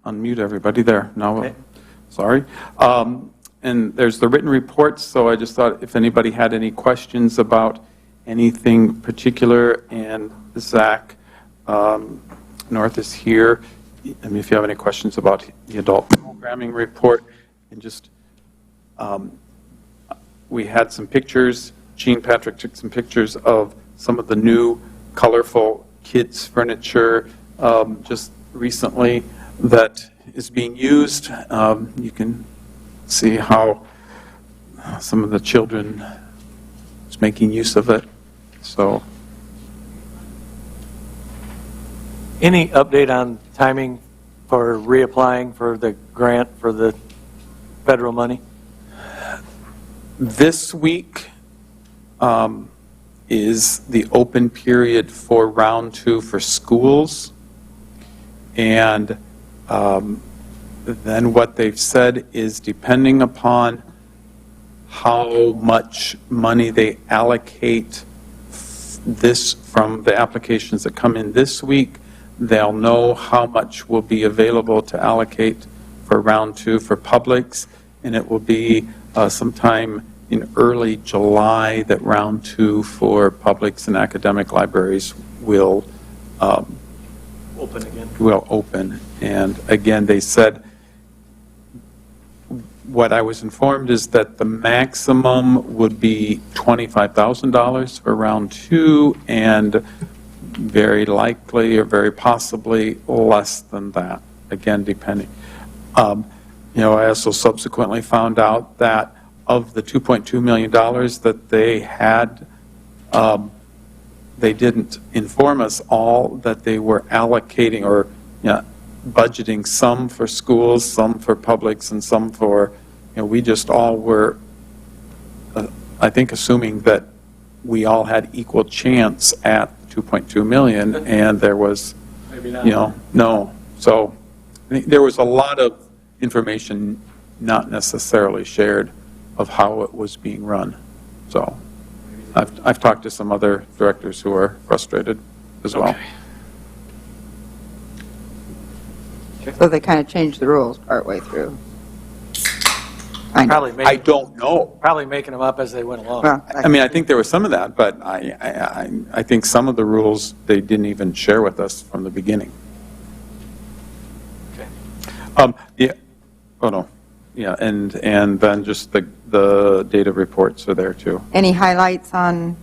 unmute everybody there. No, Okay. sorry. And there's the written reports, so I just thought if anybody had any questions about anything particular, and Zach North is here. I mean, if you have any questions about the adult programming report, and just, we had some pictures, Jean Patrick took some pictures of some of the new colorful kids furniture just recently that is being used. You can see how some of the children is making use of it. So, Any update on timing for reapplying for the grant for the federal money? this week is the open period for round 2 for schools. And then what they've said is, depending upon how much money they allocate this from the applications that come in this week, they'll know how much will be available to allocate for round 2 for publics, and it will be sometime in early July that round 2 for publics and academic libraries will Open again. will open. And again, they said, what I was informed is that the maximum would be $25,000 for round 2, and very likely or very possibly less than that, again, depending. I also subsequently found out that of the $2.2 million that they had, they didn't inform us all that they were allocating or budgeting some for schools, some for publics, and some for, we just all were, I think, assuming that we all had equal chance at 2.2 million, and there was, Maybe not. no. So I think there was a lot of information not necessarily shared of how it was being run. So I've talked to some other directors who are frustrated as well. Okay. So they kind of changed the rules partway through. I don't know. Probably making them up as they went along. Well, I mean, I think there was some of that, but I think some of the rules they didn't even share with us from the beginning. Okay. Yeah. Oh no. Yeah, and then just the data reports are there too. Any highlights on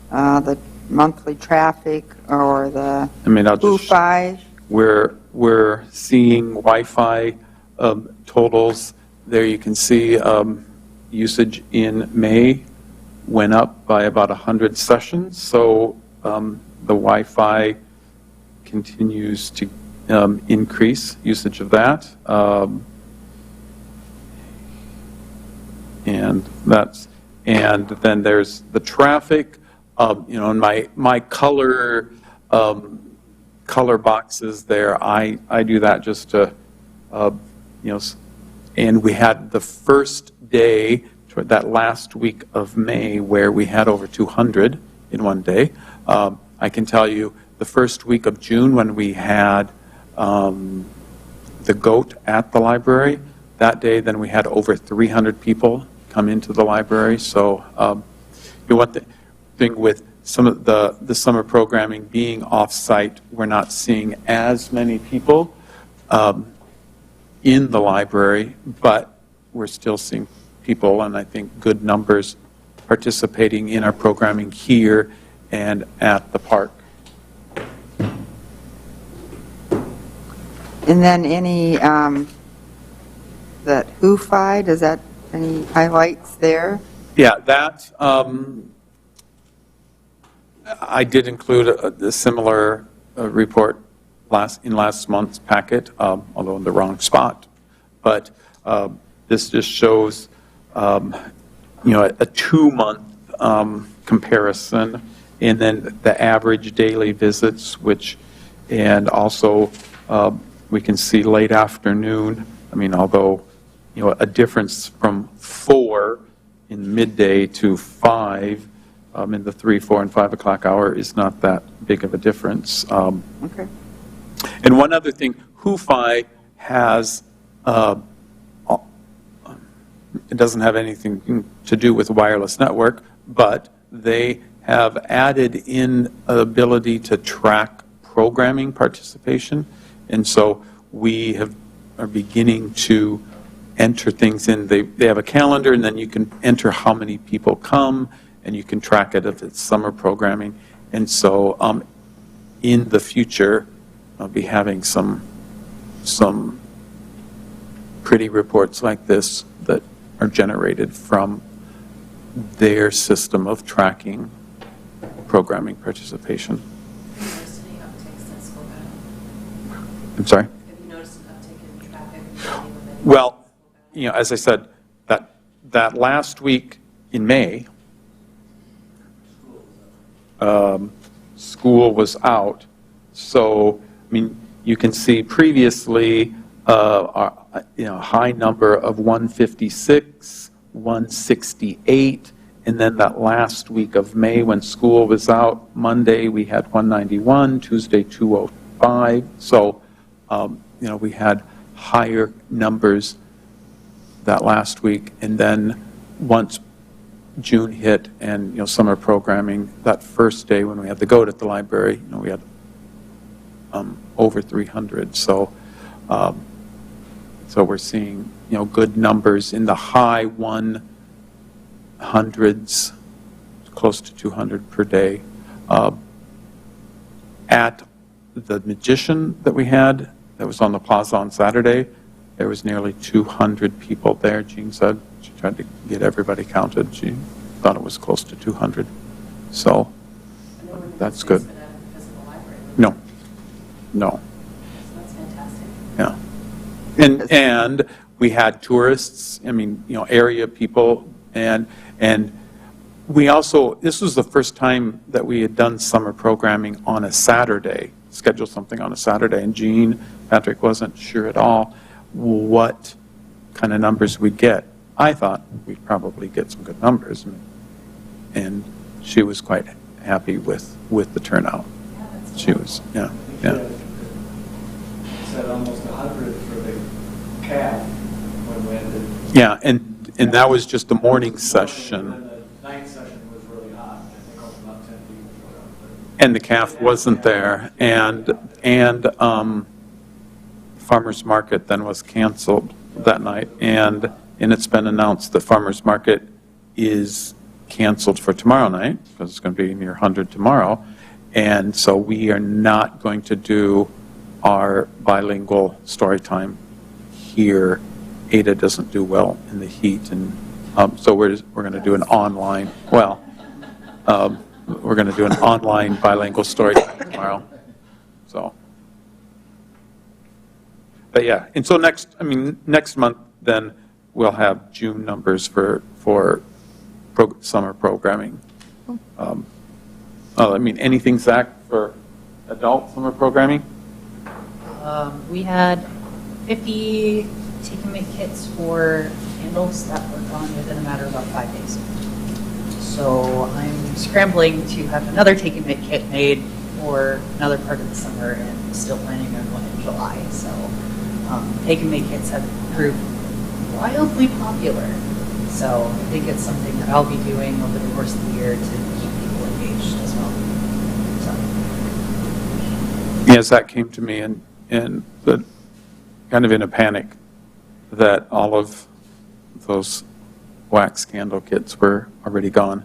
the monthly traffic or the I mean, I'll just. U5? We're seeing Wi-Fi totals. There you can see usage in May went up by about 100 sessions. So the Wi-Fi continues to increase usage of that. And then there's the traffic. And my color boxes there, I do that just to, and we had the first day, that last week of May, where we had over 200 in one day. I can tell you the first week of June, when we had the goat at the library, that day then we had over 300 people come into the library. So one thing with some of the summer programming being off-site, we're not seeing as many people in the library, but we're still seeing people, and I think good numbers, participating in our programming here and at the park. And then any, that WhoFi, does that, any highlights there? Yeah, that, I did include a similar report in last month's packet, although in the wrong spot. But this just shows, a 2-month comparison, and then the average daily visits, and also we can see late afternoon. I mean, although a difference from 4 in midday to 5 in the 3, 4, and 5 o'clock hour is not that big of a difference. Okay. And one other thing, WhoFi has, it doesn't have anything to do with wireless network, but they have added in an ability to track programming participation. And so we are beginning to enter things in. They have a calendar, and then you can enter how many people come, and you can track it if it's summer programming. And so in the future, I'll be having some pretty reports like this that are generated from their system of tracking programming participation. Have you noticed any upticks since school got out? I'm sorry? Have you noticed an uptick in traffic? Well, as I said, that last week in May, school was out. So, I mean, you can see previously a high number of 156, 168, and then that last week of May when school was out, Monday we had 191, Tuesday 205. So, we had higher numbers that last week, and then once June hit and summer programming, that first day when we had the goat at the library, we had over 300. So we're seeing good numbers in the high 100s, close to 200 per day. At the Magician that we had, that was on the plaza on Saturday, there was nearly 200 people there. Jean said she tried to get everybody counted. She thought it was close to 200. So that's good. No. That's fantastic. Yeah. And we had tourists, area people, and we also, this was the first time that we had done summer programming on a Saturday, scheduled something on a Saturday, and Jean Patrick wasn't sure at all what kind of numbers we'd get. I thought we'd probably get some good numbers, and she was quite happy with the turnout. Yeah, that's She was, yeah. Said almost 100 for the calf when we ended. Yeah, and that was just the morning session. And the night session was really hot. I think only about 10 people showed up. And the calf wasn't there, and farmers market then was canceled that night, and it's been announced the farmers market is canceled for tomorrow night because it's going to be near 100 tomorrow, and so we are not going to do our bilingual story time here. Ada doesn't do well in the heat, and so we're going to do an online. Well, we're going to do an online bilingual story time tomorrow. So, but yeah, and so next month then we'll have June numbers for summer programming. Anything, Zach, for adult summer programming? We had 50 take-and-make kits for candles that were gone within a matter of about 5 days. So I'm scrambling to have another take-and-make kit made for another part of the summer and still planning on one in July. So take-and-make kits have proved wildly popular. So I think it's something that I'll be doing over the course of the year to keep people engaged as well. So. Yes, that came to me and kind of in a panic that all of those wax candle kits were already gone.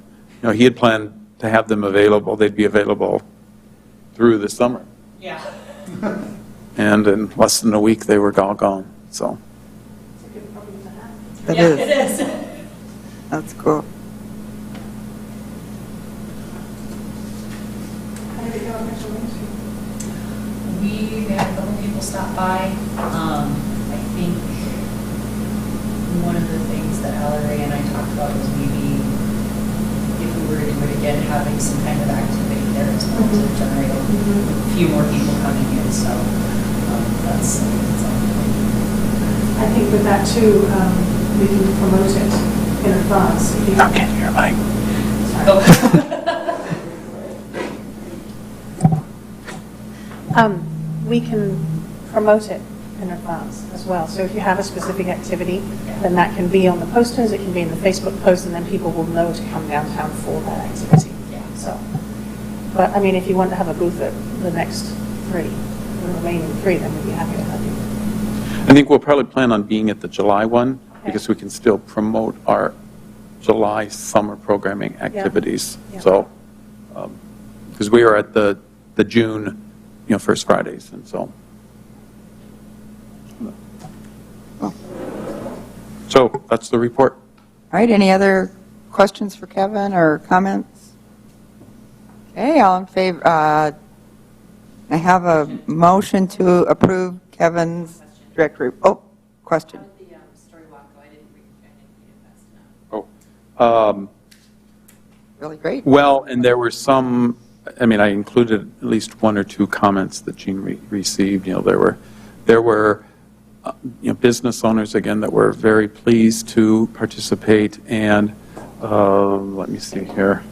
He had planned to have them available. They'd be available through the summer. Yeah. And in less than a week, they were all gone. So. It Yeah, is. it is. That's cool. We had a couple people stop by. I think one of the things that Allery and I talked about was maybe if we were to do it again, having some kind of activity there as well to generate a few more people coming in. So that's something that's on the plate. I think with that too, we can promote it in advance. Okay, you're like. We can promote it in advance as well. So if you have a specific activity, then that can be on the posters, it can be in the Facebook post, and then people will know to come downtown for that activity. So, but I mean, if you want to have a booth at the next 3, the remaining 3, then we'd be happy to have you. I think we'll probably plan on being at the July one, because we can still promote our July summer programming activities. Yeah. So, because we are at the June, first Fridays, and so. So that's the report. All right, any other questions for Kevin or comments? Okay, all in favor, I have a motion to approve Kevin's direct question. How did the story walk go? I didn't read it fast enough. Really great. Well, and there were some, I included at least 1 or 2 comments that Jean received. There were business owners, again, that were very pleased to participate, and let me see here.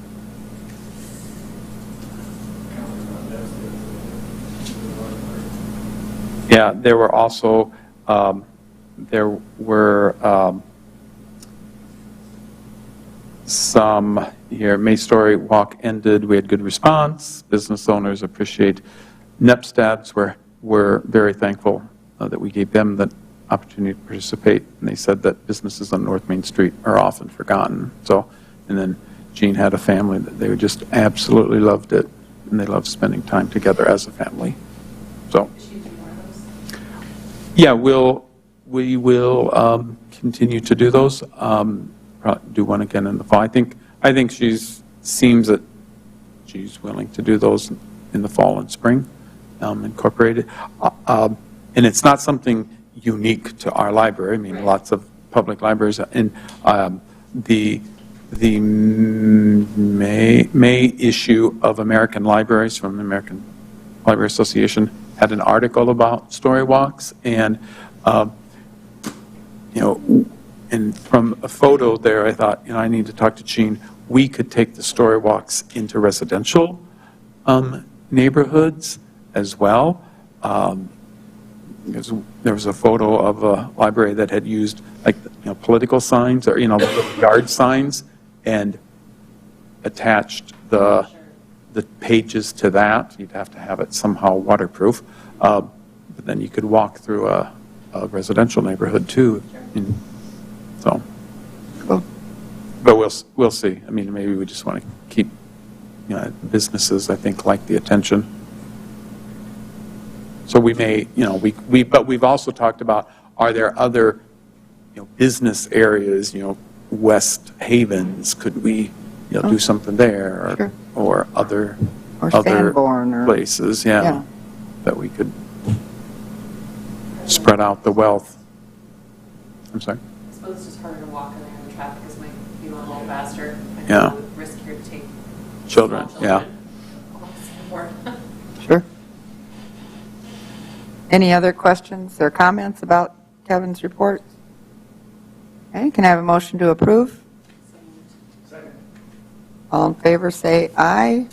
Yeah, there were also, some here, May Story Walk ended, we had good response, business owners appreciate. NEPSTADs were very thankful that we gave them the opportunity to participate, and they said that businesses on North Main Street are often forgotten. So, and then Jean had a family that they just absolutely loved it, and they loved spending time together as a family. So, yeah, we will continue to do those. Probably do one again in the fall. I think seems that she's willing to do those in the fall and spring, incorporated. And it's not something unique to our library. Lots of public libraries, and the May issue of American Libraries from the American Library Association had an article about story walks, and and from a photo there, I thought, I need to talk to Jean. We could take the story walks into residential neighborhoods as well. There was a photo of a library that had used political signs or yard signs and attached the pages to that. You'd have to have it somehow waterproof, but then you could walk through a residential neighborhood too. So, Cool. but we'll see. Maybe we just want to keep businesses, I think, like the attention. So we may, but we've also talked about, are there other, business areas, West Havens, could we, do something there, or, Sure. or other Sanborn or places, that we could spread out the wealth. I'm sorry? I suppose it's just harder to walk in there and the traffic is might be going a little faster. I Yeah. think it would risk here to take Children, small yeah. children. Sure. Any other questions or comments about Kevin's report? Okay, can I have a motion to approve? Second. All in favor, say aye.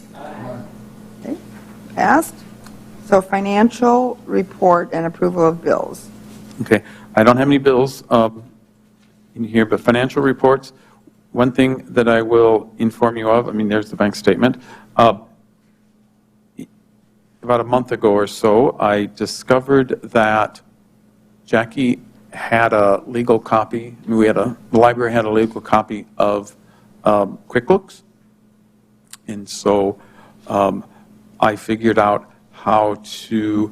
Okay, passed. So financial report and approval of bills. Okay, I don't have any bills in here, but financial reports, one thing that I will inform you of, there's the bank statement. About a month ago or so, I discovered that Jackie had a legal copy, the library had a legal copy of QuickBooks. And so I figured out how to,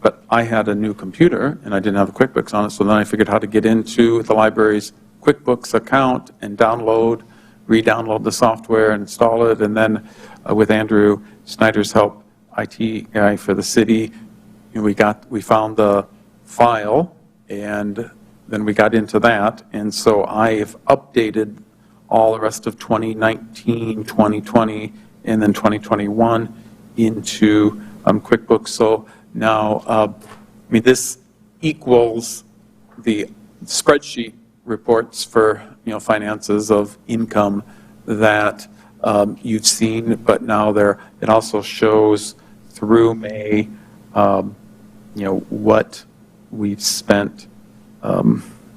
but I had a new computer and I didn't have QuickBooks on it, so then I figured how to get into the library's QuickBooks account and re-download the software, install it, and then with Andrew Snyder's help, IT guy for the city, we found the file, and then we got into that, and so I've updated all the rest of 2019, 2020, and then 2021 into QuickBooks. So now, this equals the spreadsheet reports for finances of income that you've seen, but now it also shows through May, what we've spent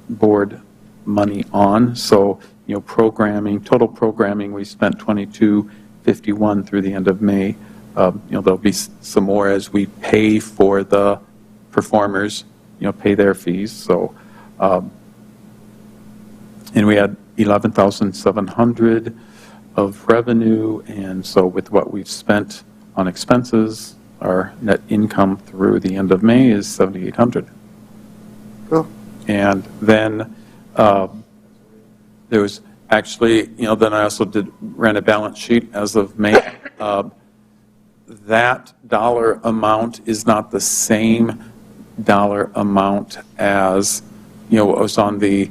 board money on. So, programming, total programming, we spent $22.51 through the end of May. There'll be some more as we pay for the performers, pay their fees. So, and we had 11,700 of revenue, and so with what we've spent on expenses, our net income through the end of May is 7,800. Cool. And then there was actually, then I also ran a balance sheet as of May. That dollar amount is not the same dollar amount as, what was on the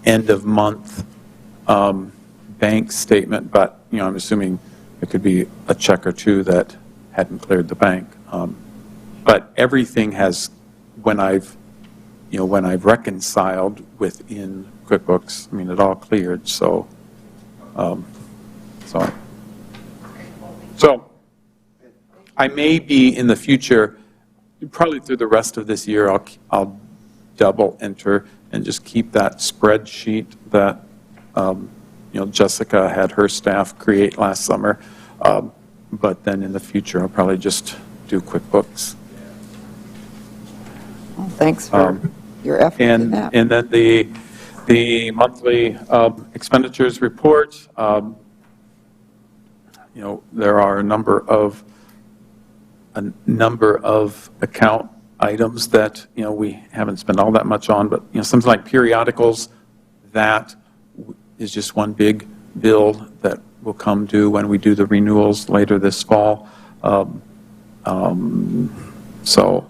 end of month bank statement, but, I'm assuming it could be a check or two that hadn't cleared the bank. But everything has, when I've reconciled within QuickBooks, it all cleared, so I may be in the future, probably through the rest of this year, I'll double enter and just keep that spreadsheet that Jessica had her staff create last summer. But then in the future, I'll probably just do QuickBooks. Well, thanks for your effort in that. And then the monthly expenditures report, there are a number of account items that, we haven't spent all that much on, but, something like periodicals, that is just one big bill that will come due when we do the renewals later this fall. So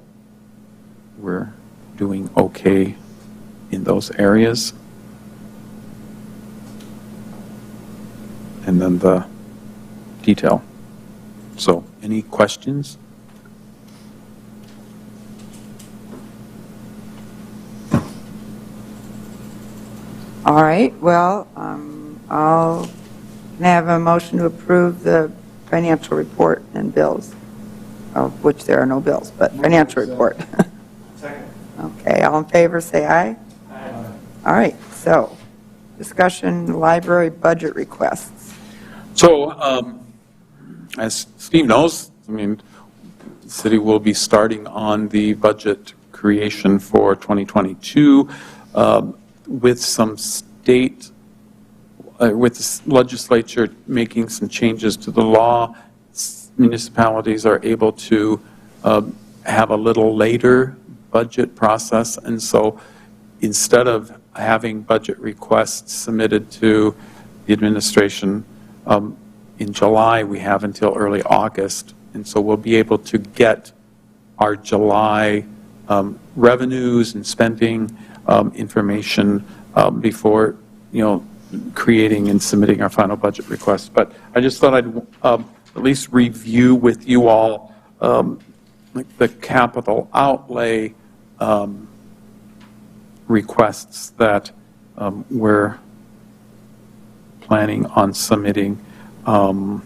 we're doing okay in those areas. And then the detail. So any questions? All right, well, I'll have a motion to approve the financial report and bills, of which there are no bills, but financial report. Second. Okay, all in favor, say aye. Aye. All right, so discussion library budget requests. So, as Steve knows, the city will be starting on the budget creation for 2022 with some state, with the legislature making some changes to the law. Municipalities are able to have a little later budget process, and so instead of having budget requests submitted to the administration in July, we have until early August, and so we'll be able to get our July revenues and spending information before, creating and submitting our final budget request. But I just thought I'd at least review with you all the capital outlay requests that we're planning on submitting. And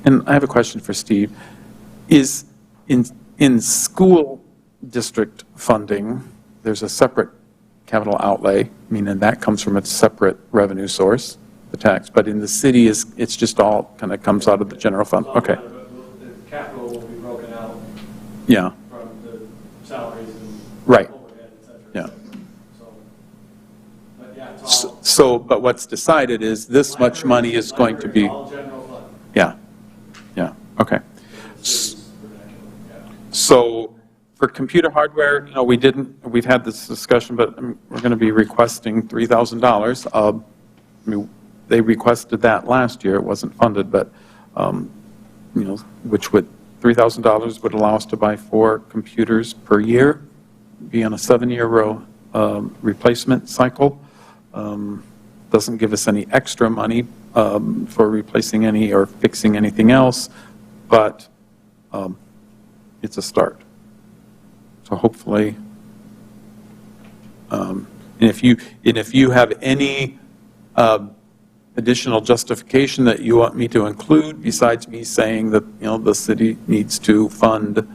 I have a question for Steve. Is in school district funding, there's a separate capital outlay, meaning that comes from a separate revenue source, the tax, but in the city, it's just all kind of comes out of the general fund? Okay. The capital will be broken out Yeah. from the salaries and Right. overhead, et cetera. Yeah. So, but yeah, it's all. So, but what's decided is this much money is going to be, All general fund. yeah, okay. Cities, vernacular, yeah. So for computer hardware, we've had this discussion, but we're going to be requesting $3,000. They requested that last year. It wasn't funded, but, which would, $3,000 would allow us to buy 4 computers per year, be on a 7-year replacement cycle. Doesn't give us any extra money for replacing any or fixing anything else, but it's a start. So hopefully, and if you have any additional justification that you want me to include, besides me saying that the city needs to fund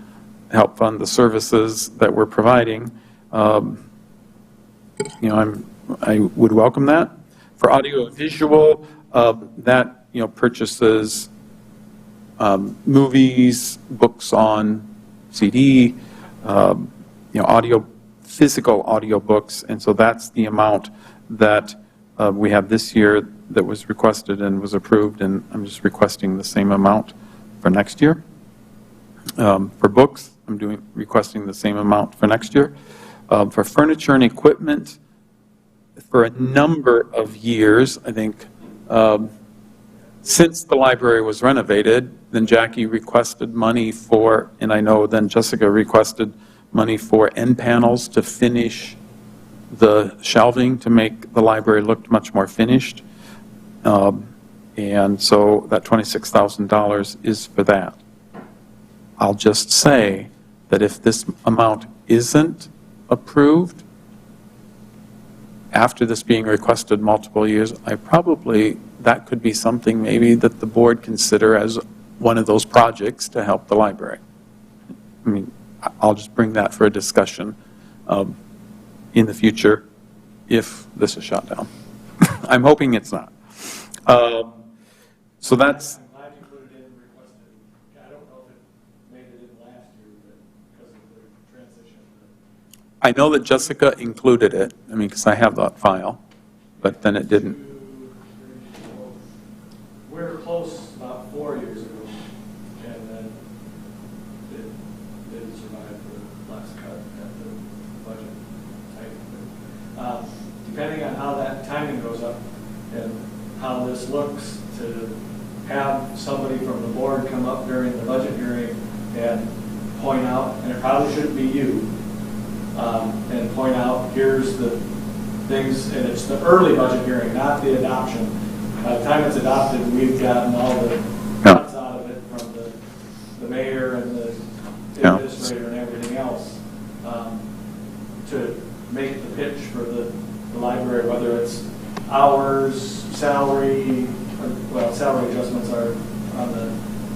help fund the services that we're providing, I would welcome that. For audio visual, that, purchases movies, books on CD, physical audio books, and so that's the amount that we have this year that was requested and was approved, and I'm just requesting the same amount for next year. For books, I'm requesting the same amount for next year. For furniture and equipment, for a number of years, I think, since the library was renovated, then Jackie requested money for, and I know then Jessica requested money for end panels to finish the shelving to make the library look much more finished. And so that $26,000 is for that. I'll just say that if this amount isn't approved, after this being requested multiple years, that could be something maybe that the board consider as one of those projects to help the library. I mean, I'll just bring that for a discussion in the future if this is shut down. I'm hoping it's not. So that's... I'm glad you put it in requested. I don't know if it made it in last year, but because of the transition. I know that Jessica included it, because I have that file, but then it didn't. We were close about 4 years ago, and then it didn't survive the last cut at the budget type. Depending on how that timing goes up and how this looks, to have somebody from the board come up during the budget hearing and point out, and it probably shouldn't be you, and point out, here's the things, and it's the early budget hearing, not the adoption. By the time it's adopted, we've gotten all the cuts out of it from the mayor and the administrator and everything else, to make the pitch for the library, whether it's hours, salary, salary adjustments are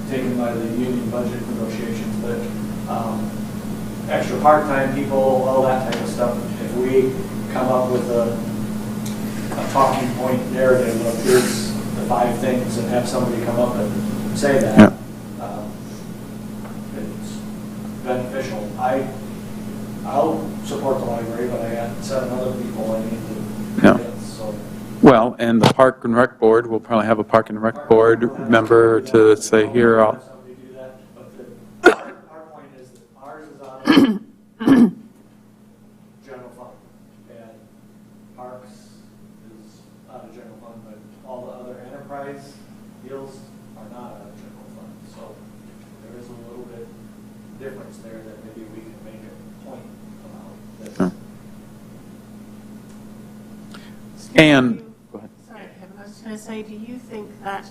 taken by the union budget negotiations, but extra part-time people, all that type of stuff. If we come up with a talking point narrative of here's the 5 things and have somebody come up and say that, it's beneficial. I'll support the library, but I got 7 other people I need to convince, so. Well, and the Park and Rec Board, we'll probably have a Park and Rec Board member to say, here, I'll... Somebody do that, but our point is that ours is on general fund, and Parks is out of general fund, but all the other enterprise deals are not out of general fund, so there is a little bit difference there that maybe we can make a point about this. And... Go ahead. Sorry, Kevin, I was just going to say, do you think that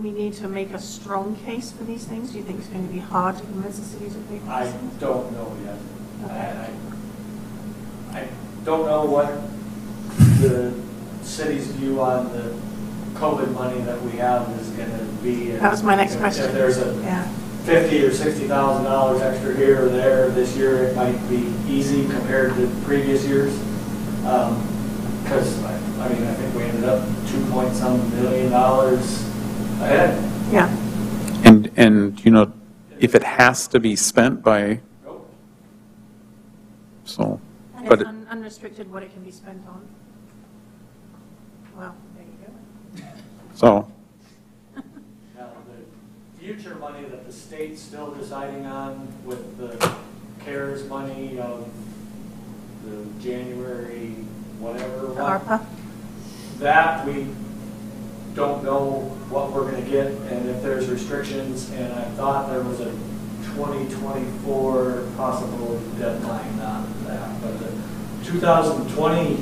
we need to make a strong case for these things? Do you think it's going to be hard to convince the city to pay for I these things? don't know yet. I don't know what the city's view on the COVID money that we have is going to be. That was my next question. If there's a $50,000 or $60,000 extra here or there this year, it might be easy compared to previous years. Because, I think we ended up $2 million ahead. Yeah. And if it has to be spent by... Nope. So... And But it's unrestricted what it can be spent on. Well, there you go. So... Now, the future money that the state's still deciding on with the CARES money of the January whatever The one, ARPA? that we don't know what we're going to get and if there's restrictions, and I thought there was a 2024 possible deadline on that, but the 2020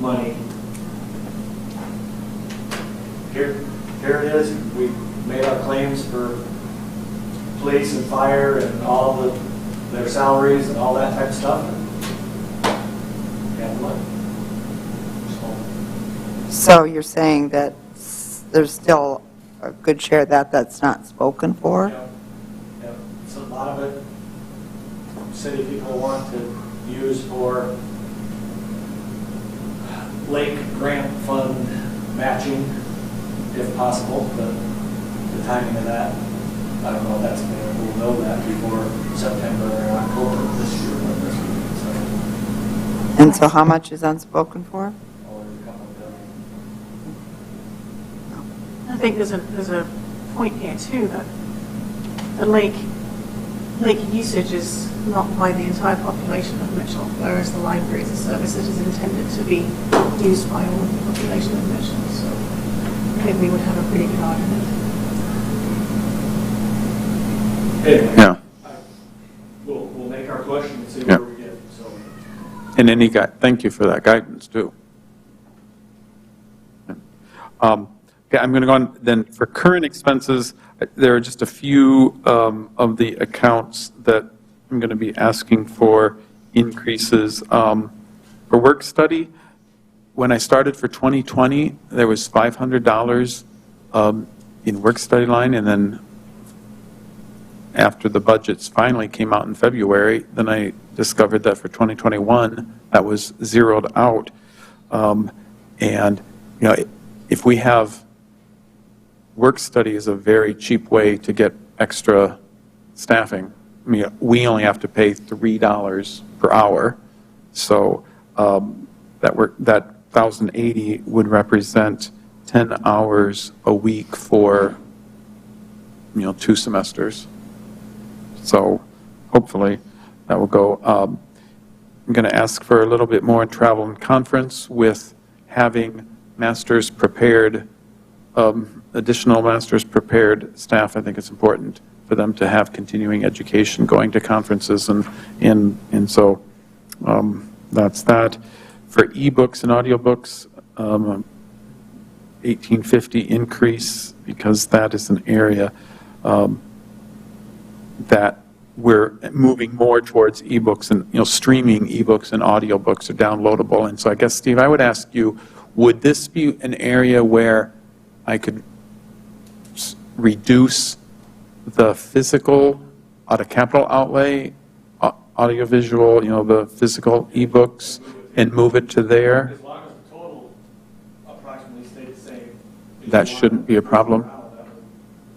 money, here it is. We made our claims for police and fire and all their salaries and all that type of stuff, and yeah, money. So you're saying that there's still a good share of that that's not spoken for? Yeah, so a lot of it city people want to use for lake grant fund matching, if possible, the timing of that. I don't know if that's going we'll know that before September or October this year. And so how much is unspoken for? Oh, there's a couple of billion. I think there's a point here too, that the lake usage is not by the entire population of Mitchell, whereas the library is a service that is intended to be used by all of the population of Mitchell. So I think we would have a pretty good argument. Anyway, Yeah. We'll make our question and see Yeah. where we get. So. And any thank you for that guidance, too. Okay, I'm going to go on then for current expenses. There are just a few of the accounts that I'm going to be asking for increases. For work study, when I started for 2020, there was $500 in work study line, and then after the budgets finally came out in February, then I discovered that for 2021, that was zeroed out. And, you know, if we have work study is a very cheap way to get extra staffing. I mean, we only have to pay $3 per hour. So that 1,080 would represent 10 hours a week for, 2 semesters. So hopefully that will go. I'm going to ask for a little bit more in travel and conference with having masters prepared, additional masters prepared staff. I think it's important for them to have continuing education, going to conferences, and so that's that. For ebooks and audiobooks, 1850 increase, because that is an area that we're moving more towards ebooks, and streaming ebooks and audiobooks are downloadable. And so I guess, Steve, I would ask you, would this be an area where I could reduce the physical out of capital outlay, audiovisual, the physical ebooks, and move it to there? As long as the total approximately stays the same. That shouldn't be a problem.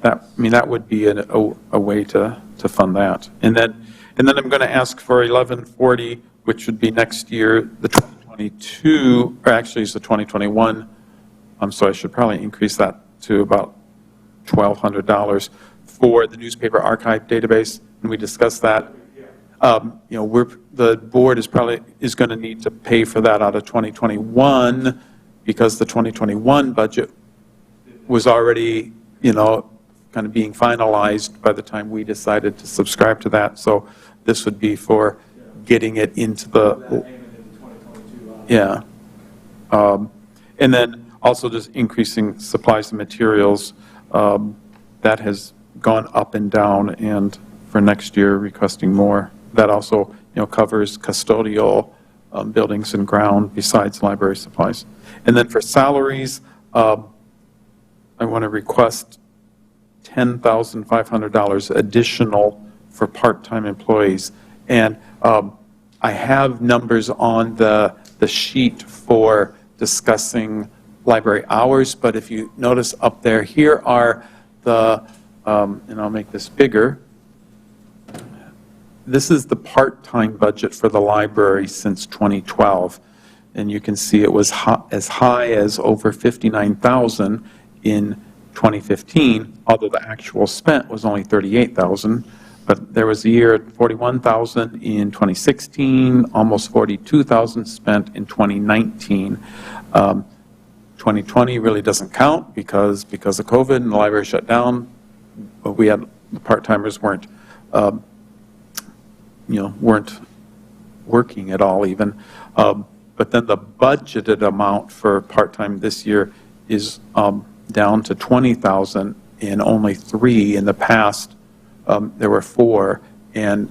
That would be a way to fund that. And then I'm going to ask for 1140, which would be next year, the 2022, or actually it's the 2021. So I should probably increase that to about $1,200 for the newspaper archive database, and we discussed that. The board is going to need to pay for that out of 2021 because the 2021 budget was already, kind of being finalized by the time we decided to subscribe to that. So this would be for getting it into the, yeah. And then also just increasing supplies and materials. That has gone up and down, and for next year requesting more. That also, covers custodial buildings and ground besides library supplies. And then for salaries, I want to request $10,500 additional for part-time employees. And I have numbers on the sheet for discussing library hours, but if you notice up there, here are the, and I'll make this bigger. This is the part-time budget for the library since 2012. And you can see it was as high as over $59,000 in 2015, although the actual spent was only $38,000. But there was a year at $41,000 in 2016, almost $42,000 spent in 2019. 2020 really doesn't count because of COVID and the library shut down. But we had the part-timers weren't working at all even. But then the budgeted amount for part-time this year is down to $20,000 and only 3. In the past, there were 4, and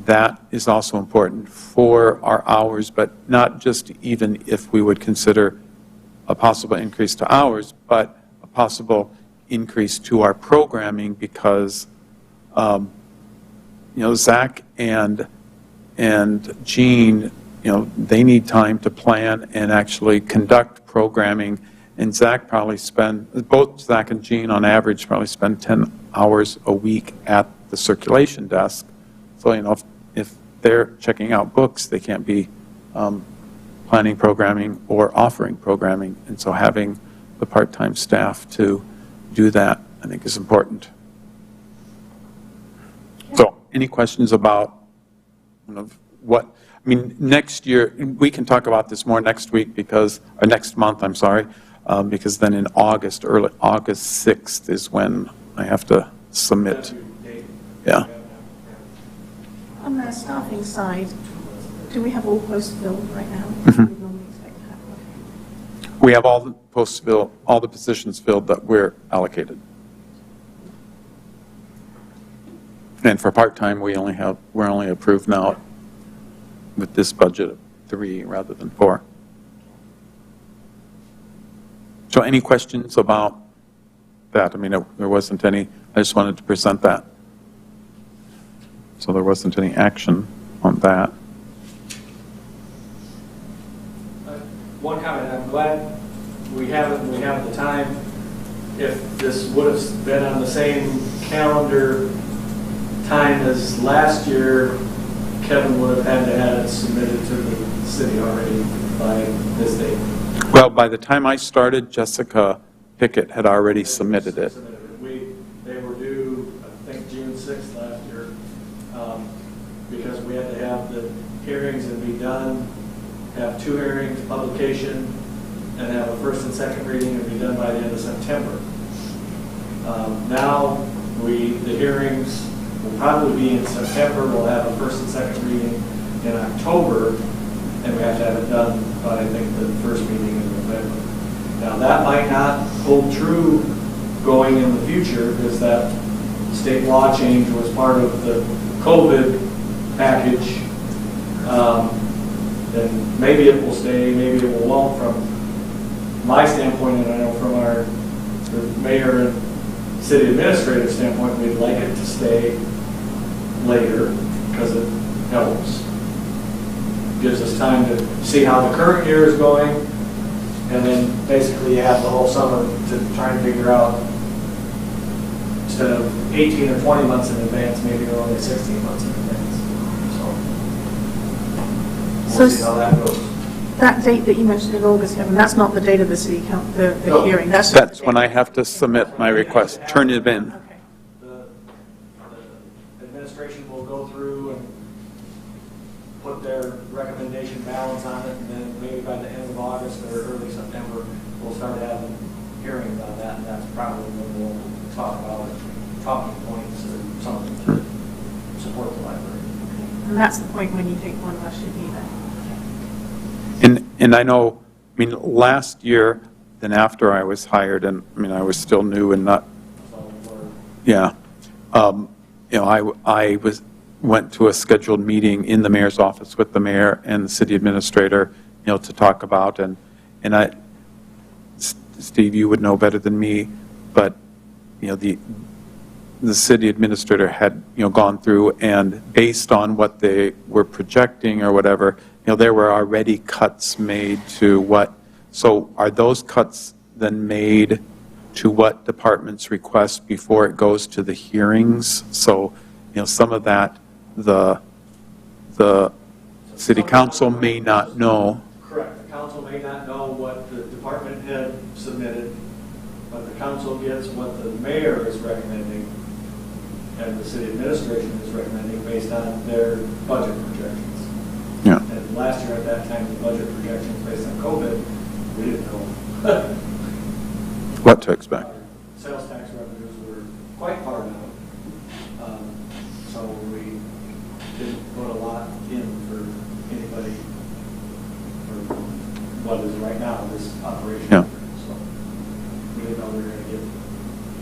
that is also important for our hours, but not just even if we would consider a possible increase to hours, but a possible increase to our programming because, Zach and and Jean, they need time to plan and actually conduct programming. And both Zach and Jean on average probably spend 10 hours a week at the circulation desk. So, if they're checking out books, they can't be planning programming or offering programming. And so having the part-time staff to do that, I think, is important. So, any questions about next year, we can talk about this more next week or next month, I'm sorry, because then in early August 6th is when I have to submit. Yeah. On the staffing side, do we have all posts filled right now? Mhm. We normally expect to have. Okay. We have all the posts filled, all the positions filled that we're allocated. And for part-time, we're only approved now with this budget of 3 rather than 4. So any questions about that? There wasn't any. I just wanted to present that. So there wasn't any action on that. One comment, I'm glad we have the time. If this would have been on the same calendar time as last year, Kevin would have had to have it submitted to the city already by this date. Well, by the time I started, Jessica Pickett had already submitted it. They were due, I think, June 6th last year, because we had to have the hearings and be done, have 2 hearings, publication, and have a first and second reading and be done by the end of September. Now, the hearings will probably be in September. We'll have a first and second reading in October, and we have to have it done by, I think, the first meeting in November. Now, that might not hold true going in the future, because that state law change was part of the COVID package. Then maybe it will stay, maybe it won't. From my standpoint, and I know from the mayor and city administrative standpoint, we'd like it to stay later because it helps. Gives us time to see how the current year is going, and then basically you have the whole summer to try and figure out, instead of 18 or 20 months in advance, maybe you're only 16 months in advance. So we'll see how that goes. That date that you mentioned in August, Kevin, that's not the date of the city council, the No. hearing. That's When I have to submit my request, turn it in. Okay. The administration will go through and put their recommendation balance on it, and then maybe by the end of August or early September, we'll start having hearings on that, and that's probably when we'll talk about talking points or something to support the library. And that's the point when you think one of us should be there. And I know, last year, then after I was hired, and I was still new and not, So we're yeah. I went to a scheduled meeting in the mayor's office with the mayor and the city administrator, to talk about, and Steve, you would know better than me, but, the city administrator had, gone through, and based on what they were projecting or whatever, there were already cuts made to what, so are those cuts then made to what departments request before it goes to the hearings? So, some of that, the city council may not know. correct. The council may not know what the department head submitted, but the council gets what the mayor is recommending and the city administration is recommending based on their budget projections. Yeah. And last year at that time, the budget projections based on COVID, we didn't know. What to expect. Our sales tax revenues were quite far down. So we didn't put a lot in for anybody for what is right now, this operation. Yeah. So we didn't know we were going to get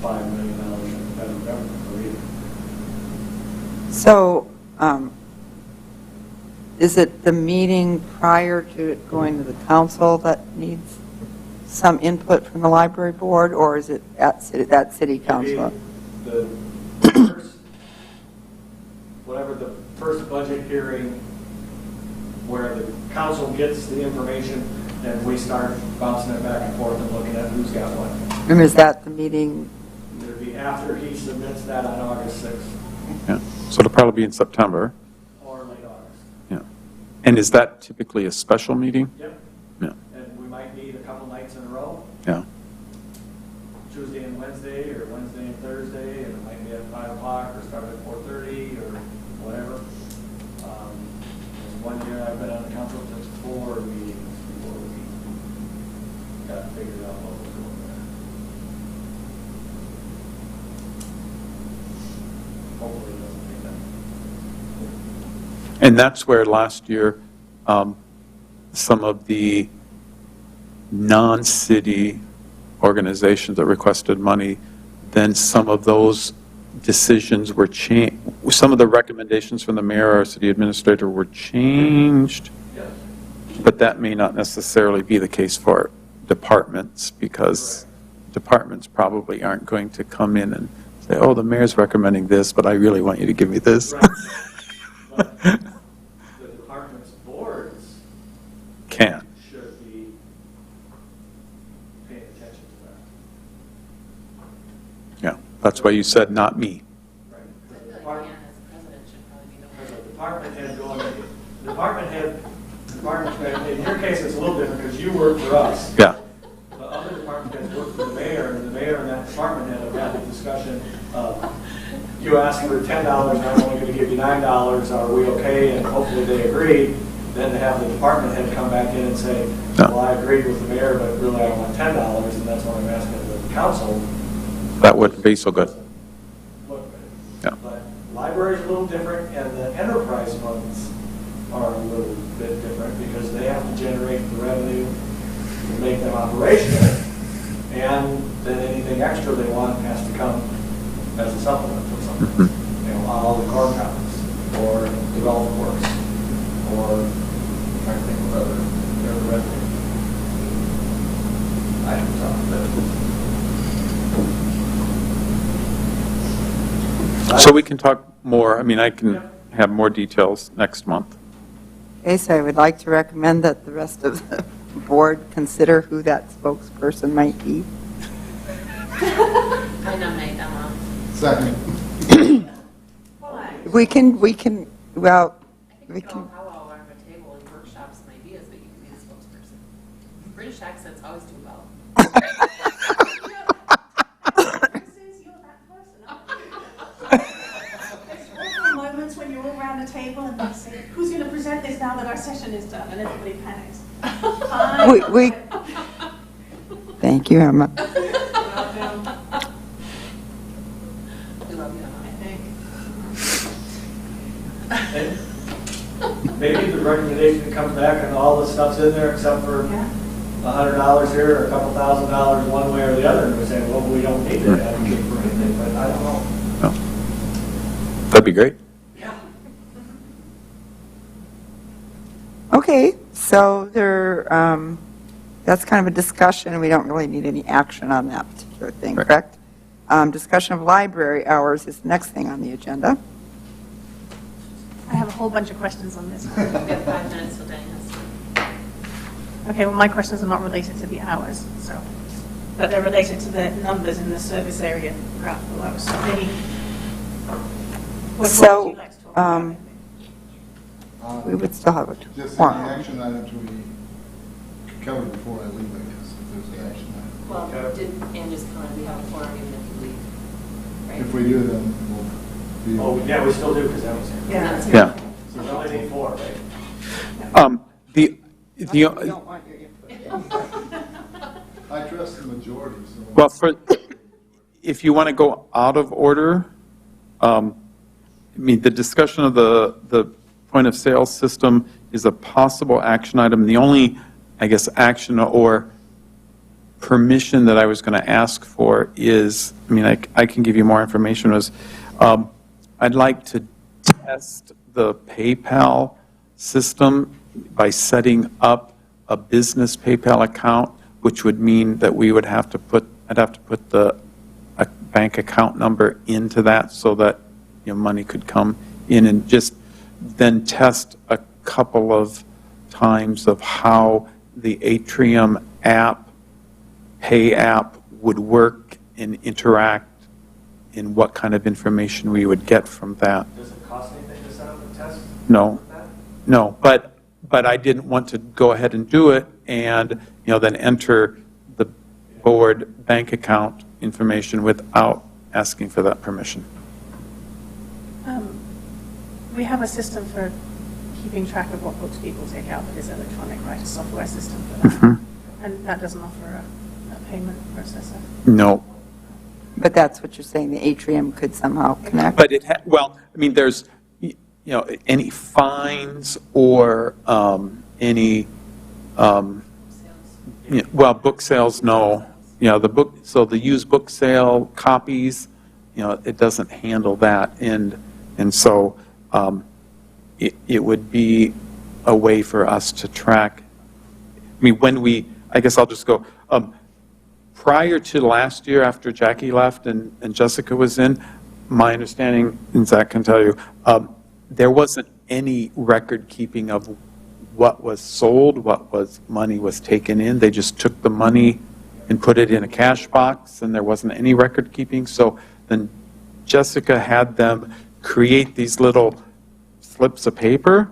$5 million in federal government for either. So, is it the meeting prior to it going to the council that needs some input from the library board, or is it at city council? The first, whatever the first budget hearing where the council gets the information, and we start bouncing it back and forth and looking at who's got what. And is that the meeting? It'll be after he submits that on August 6th Yeah. So it'll probably be in September. or late August. Yeah. And is that typically a special meeting? Yep. Yeah. And we might meet a couple nights in a row, Yeah. Tuesday and Wednesday, or Wednesday and Thursday, and it might be at 5 o'clock, or start at 4:30, or whatever. There's one year I've been on the council, it took 4 meetings before we got figured out what was going there. Hopefully it doesn't take that. And that's where last year, some of the non-city organizations that requested money, then some of those decisions were changed. Some of the recommendations from the mayor or city administrator were changed, Yes. but that may not necessarily be the case for departments, because departments probably aren't going to come in and say, oh, the mayor's recommending this, but I really want you to give me this. Right. But the department's boards Can. should be paying attention to that. Yeah, that's why you said not me. Right. I The feel like department- Ann as president should probably be the As one. a department head going, in your case, it's a little different because you work for us. Yeah, The other department heads work for the mayor, and the mayor and that department head have had the discussion of, you asked for $10, and I'm only going to give you $9, are we okay? And hopefully they agree. Then to have the department head come back in and say, No. well, I agreed with the mayor, but really I want $10, and that's what I'm asking the council. that wouldn't be so good. Look good. Yeah. But library's a little different, and the enterprise funds are a little bit different because they have to generate the revenue to make them operational, and then anything extra they want has to come as a supplement from something. Mhm. All the core counts, or development works, or I'm trying to think of other revenue items off of So we can talk more, I mean, I can have more details next month. Okay, so I would like to recommend that the rest of the board consider who that spokesperson might be. I nominate Emma. Second. We can, well, I we think can, go powwow around a table and workshop some ideas, but you can be the spokesperson. British accents always do well. Moments when you're all around the table and they say, who's going to present this now that our session is done? And everybody panics. we, thank you, Emma. We love you, Emma. And maybe the recommendation comes back and all the stuff's in there except for $100 here or a couple $1,000 one way or the other, and we say, well, we don't need to advocate for anything, but I don't know. No. That'd be great. Yeah. Okay, so there, that's kind of a discussion, we don't really need any action on that particular thing, Right. correct? Discussion of library hours is the next thing on the agenda. I have a whole bunch of questions on this. We have 5 minutes till Danny has to. Okay, well, my questions are not related to the hours, so, but they're related to the numbers in the service area graph below, so maybe. What would So, you like to talk about? We would still have a Just any quorum. action items we covered before I leave, I guess, if there's an action item. Well, Okay. did Ann just comment, we have a forum even if you leave, right? If we do, then we'll be. Oh, yeah, we still do, because that was here. Yeah. Yeah. So we only need 4, right? The, Don't want your input. I trust the majority, so. well, if you want to go out of order, I mean, the discussion of the point of sale system is a possible action item. The only, I guess, action or permission that I was going to ask for is, I mean, I can give you more information, was I'd like to test the PayPal system by setting up a business PayPal account, which would mean that we would have to put, I'd have to put a bank account number into that so that, money could come in, and just then test a couple of times of how the Atrium app, Pay app would work and interact, and what kind of information we would get from that. Does it cost anything to set up a test? No. with that? No, but I didn't want to go ahead and do it and, then enter the board bank account information without asking for that permission. We have a system for keeping track of what books people take out that is electronic, right? A software system for that. Mhm. And that doesn't offer a payment processor. No. But that's what you're saying, the Atrium could somehow connect? But there's, any fines or any, book sales, no. The used book sale copies, it doesn't handle that. And so it would be a way for us to track. I guess I'll just go, prior to last year, after Jackie left and Jessica was in, my understanding, and Zach can tell you, there wasn't any record keeping of what was sold, money was taken in. They just took the money and put it in a cash box, and there wasn't any record keeping. So then Jessica had them create these little slips of paper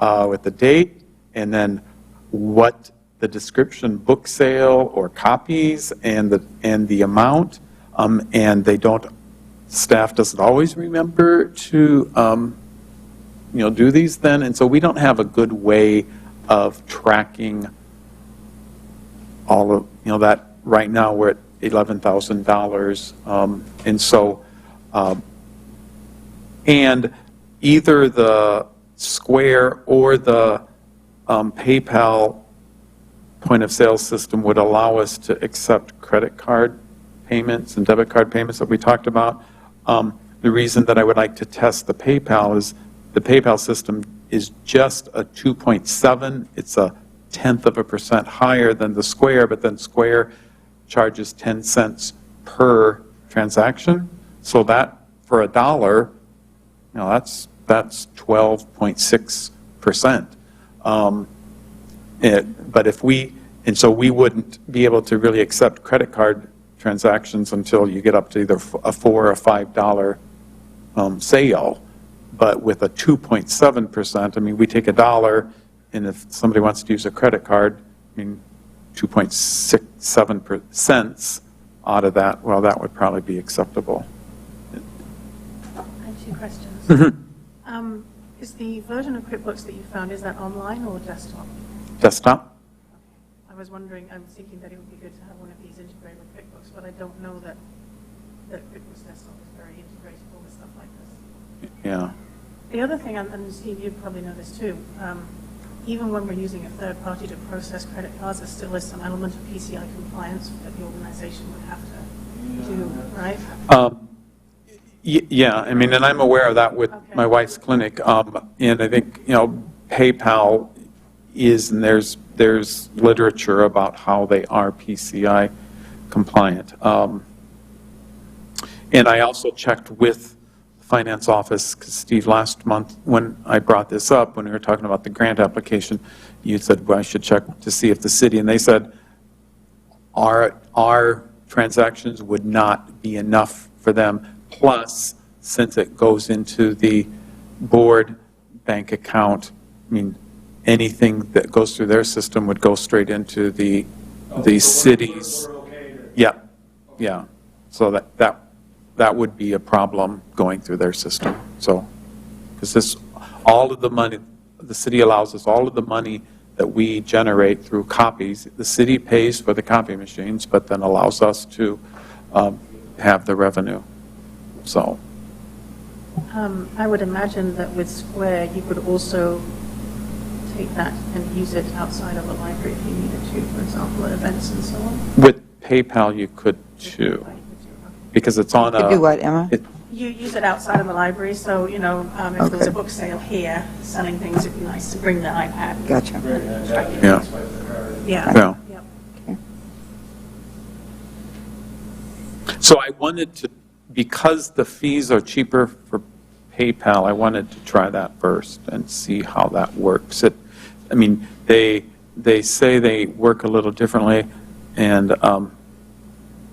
with the date, and then what the description, book sale or copies, and the amount, and staff doesn't always remember to do these then, and so we don't have a good way of tracking all of that. Right now we're at $11,000, and so and either the Square or the PayPal point of sale system would allow us to accept credit card payments and debit card payments that we talked about. The reason that I would like to test the PayPal is the PayPal system is just a 2.7. It's 0.1% higher than the Square, but then Square charges 10 cents per transaction. So that for $1, that's 12.6%. So we wouldn't be able to really accept credit card transactions until you get up to either a $4 or $5 sale. But with a 2.7%, we take $1, and if somebody wants to use a credit card, 2.67 cents out of that, well, that would probably be acceptable. I have two questions. Mhm. Is the version of QuickBooks that you found, is that online or desktop? Desktop? I was wondering, I was thinking that it would be good to have one of these integrated with QuickBooks, but I don't know that QuickBooks Desktop is very integratable with stuff like this. Yeah. The other thing, and Steve, you probably know this too, even when we're using a third party to process credit cards, there still is some element of PCI compliance that the organization would have to do, right? Yeah, and I'm aware of that with my wife's clinic, and I think, PayPal is, and there's literature about how they are PCI compliant. And I also checked with the finance office, because Steve, last month when I brought this up, when we were talking about the grant application, you said, well, I should check to see if the city, and they said our transactions would not be enough for them. Plus, since it goes into the board bank account, anything that goes through their system would go straight into the city's. Yeah. So that would be a problem going through their system. So, because all of the money, the city allows us all of the money that we generate through copies. The city pays for the copy machines, but then allows us to have the revenue. So. I would imagine that with Square, you could also take that and use it outside of a library if you needed to, for example, at events and so on. With PayPal, you could too, because it's on You do what, Emma? You use it outside of a library, so, if there was a book sale here selling things, it'd be nice to bring the iPad. Gotcha. and track it. Yeah. Yeah. Yeah. Yep. So I wanted to, because the fees are cheaper for PayPal, I wanted to try that first and see how that works. I mean, they say they work a little differently, and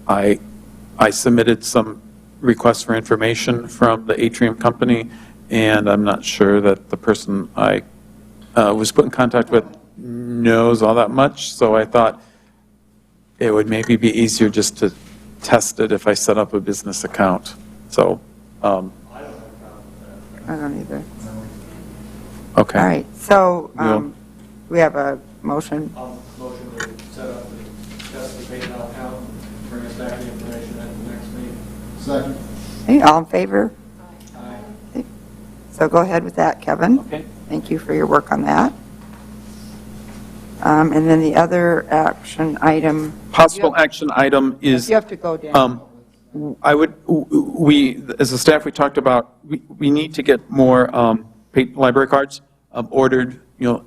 I submitted some requests for information from the Atrium company, and I'm not sure that the person I was put in contact with knows all that much, so I thought it would maybe be easier just to test it if I set up a business account. So, I don't have a problem with that. I don't either. okay. All right, so Yeah. we have a motion. I'll motion to set up the test the PayPal account, bring us back the information at the next meeting. Second. Okay, all in favor? Aye. So go ahead with that, Kevin. Okay. Thank you for your work on that. And then the other action item. Possible action item is. You have to go down. I would, we, as a staff, we talked about, we need to get more library cards ordered,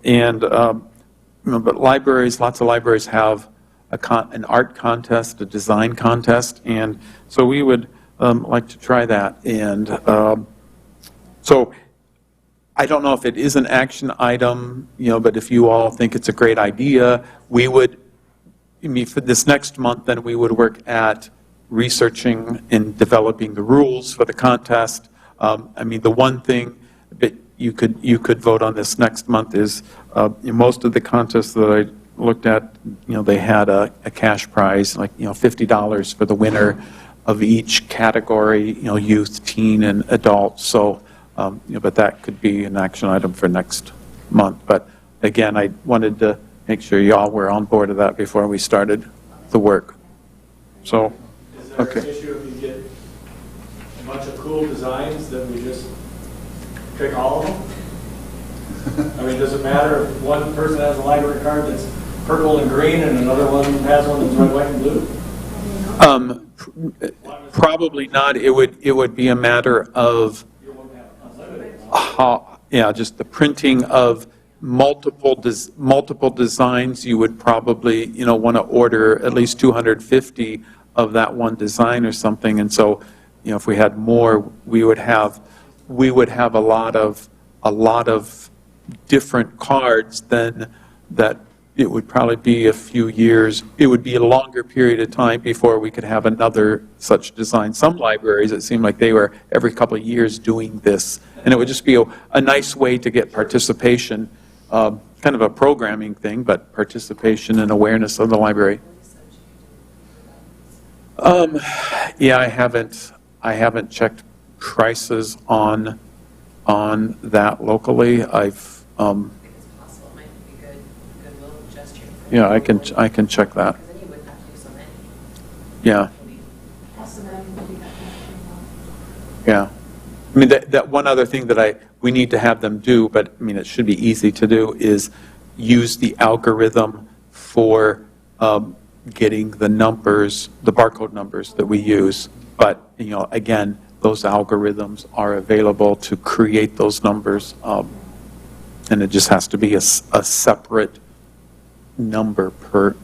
and, but libraries, lots of libraries have an art contest, a design contest, and so we would like to try that. And so I don't know if it is an action item, but if you all think it's a great idea, we would, for this next month, then we would work at researching and developing the rules for the contest. The one thing that you could vote on this next month is most of the contests that I looked at, they had a cash prize, like $50 for the winner of each category, youth, teen, and adult. So, but that could be an action item for next month. But again, I wanted to make sure y'all were on board of that before we started the work. So. Is there Okay. an issue if you get a bunch of cool designs that we just pick all of them? I mean, does it matter if one person has a library card that's purple and green and another one has one that's red, white, and blue? Probably not. It would be a matter of You won't have unlimited. just the printing of multiple designs. You would probably want to order at least 250 of that one design or something. And so, if we had more, we would have a lot of different cards. Then that it would probably be a few years. It would be a longer period of time before we could have another such design. Some libraries, it seemed like they were every couple of years doing this, and it would just be a nice way to get participation, kind of a programming thing, but participation and awareness of the library. I haven't checked prices on that locally. I think it's possible, it might be a goodwill gesture. I can check that. Because then you wouldn't have to do so many. Yeah. Also, then you can do that next month. Yeah. That one other thing that we need to have them do, but it should be easy to do, is use the algorithm for getting the numbers, the barcode numbers that we use. But, again, those algorithms are available to create those numbers, and it just has to be a separate number per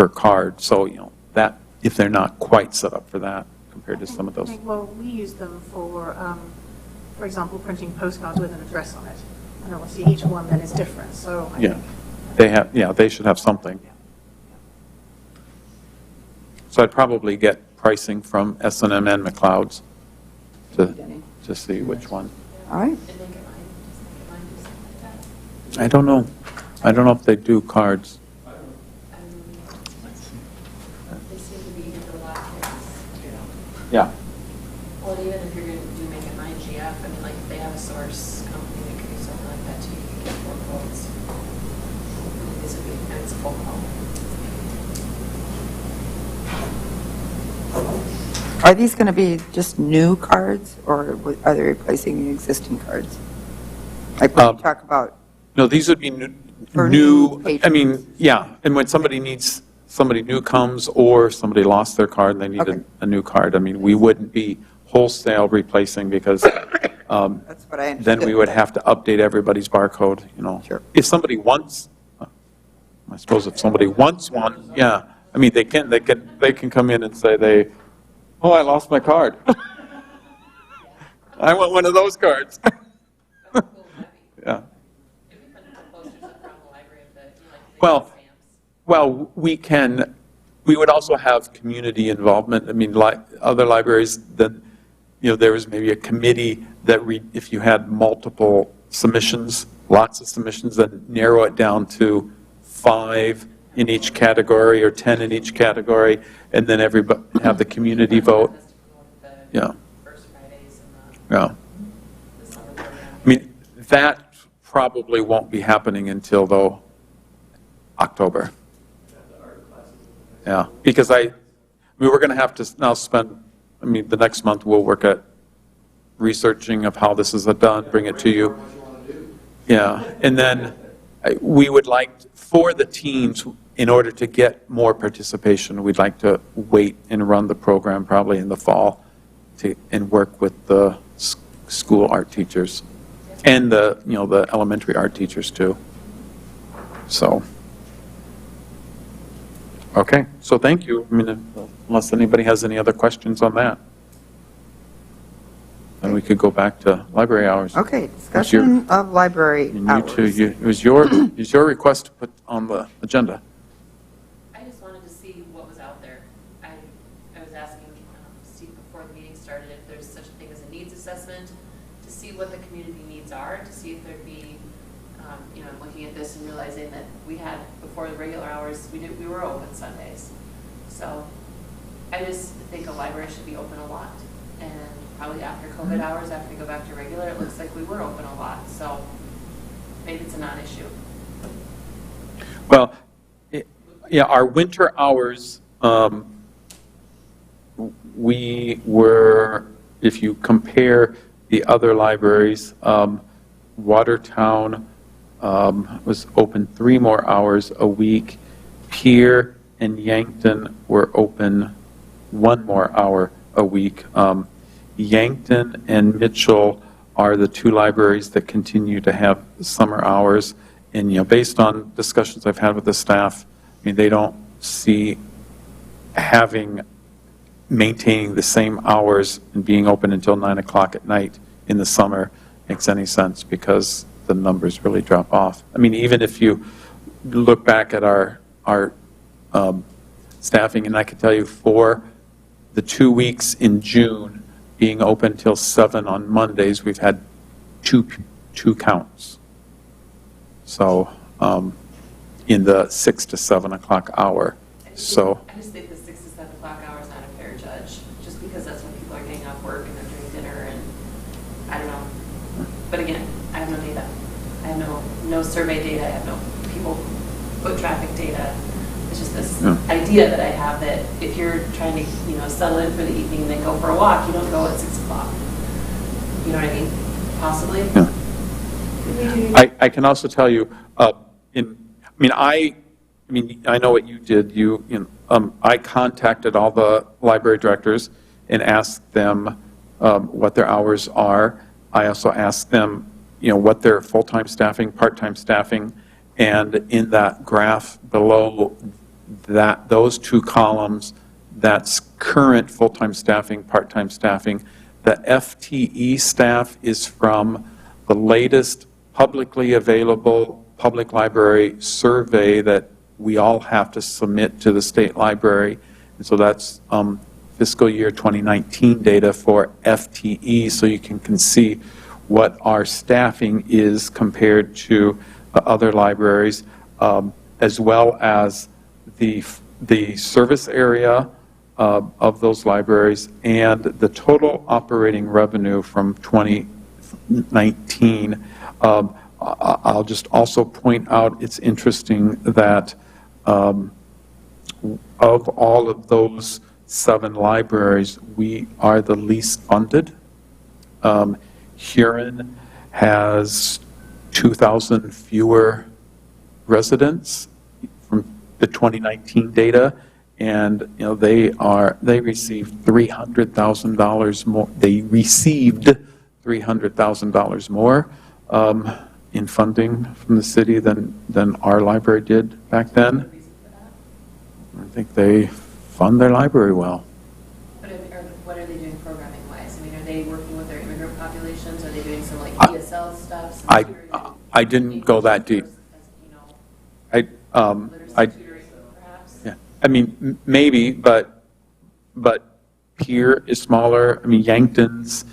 card. So, that, if they're not quite set up for that compared to some of those. Well, we use them for example, printing postcards with an address on it. And obviously, each one then is different, so I Yeah. think. They should have something. So I'd probably get pricing from S&M and McLeod's to see which one. All right. And make it mine, just make it mine, do something like that. I don't know. I don't know if they do cards. They seem to be good for a lot of kids. Yeah. Well, even if you're going to do make it mine GF, like if they have a source company that could do something like that too, you could get 4 quotes. This would be, and it's a phone call. Are these going to be just new cards, or are they replacing the existing cards? Like when you talk about, No, these would be For new, new patrons. and when somebody new comes, or somebody lost their card and they need Okay. a new card, we wouldn't be wholesale replacing, because that's what I understood. then we would have to update everybody's barcode, Sure. If somebody wants, I suppose if somebody wants one, yeah, they can come in and say I lost my card. I want one of those cards. Yeah. If we put posters up around the Well, stamps. we would also have community involvement. I mean, other libraries, then, there was maybe a committee that if you had multiple submissions, lots of submissions, then narrow it down to 5 in each category or 10 in each category, and then everybody have the community vote. Yeah. First Fridays and Yeah. the summer program. I mean, that probably won't be happening until, though, October. Yeah, because we're going to have to now spend, the next month we'll work at researching of how this is done, bring it to you. Yeah, and then we would like, for the teens, in order to get more participation, we'd like to wait and run the program probably in the fall and work with the school art teachers and the elementary art teachers too. So, okay, so thank you. Unless anybody has any other questions on that. Then we could go back to library hours. Okay, discussion of library And hours. it was your request to put on the agenda. I just wanted to see what was out there. I was asking Steve before the meeting started if there's such a thing as a needs assessment, to see what the community needs are, to see if there'd be, I'm looking at this and realizing that we had, before the regular hours, we were open Sundays. So I just think a library should be open a lot. And probably after COVID hours, after we go back to regular, it looks like we were open a lot. So maybe it's a non-issue. Well, yeah, our winter hours, we were, if you compare the other libraries, Watertown was open 3 more hours a week. Pier and Yankton were open 1 more hour a week. Yankton and Mitchell are the 2 libraries that continue to have summer hours. And, based on discussions I've had with the staff, they don't see maintaining the same hours and being open until 9 o'clock at night in the summer makes any sense, because the numbers really drop off. Even if you look back at our staffing, and I can tell you for the 2 weeks in June, being open till 7 on Mondays, we've had two counts. So in the 6 to 7 o'clock hour. So I just think the 6 to 7 o'clock hour is not a fair judge, just because that's when people are getting off work and they're doing dinner, and I don't know. But again, I have no data. I have no survey data. I have no people foot traffic data. It's just this idea that I have that if you're trying to, settle in for the evening and then go for a walk, you don't go at 6 o'clock. You know what I mean? Possibly. Yeah. I can also tell you, I know what you did. I contacted all the library directors and asked them what their hours are. I also asked them, what their full-time staffing, part-time staffing, and in that graph below those 2 columns, that's current full-time staffing, part-time staffing. The FTE staff is from the latest publicly available public library survey that we all have to submit to the state library. And so that's fiscal year 2019 data for FTE, so you can see what our staffing is compared to other libraries, as well as the service area of those libraries and the total operating revenue from 2019. I'll just also point out, it's interesting that of all of those 7 libraries, we are the least funded. Huron has 2,000 fewer residents from the 2019 data, and they received $300,000 more. They received $300,000 more in funding from the city than our library did back then. I think they fund their library well. But what are they doing programming-wise? Are they working with their immigrant populations? Are they doing some ESL stuff? I didn't go that deep. I, tutoring, perhaps? yeah, I mean, maybe, but Pier is smaller. I mean, Yankton's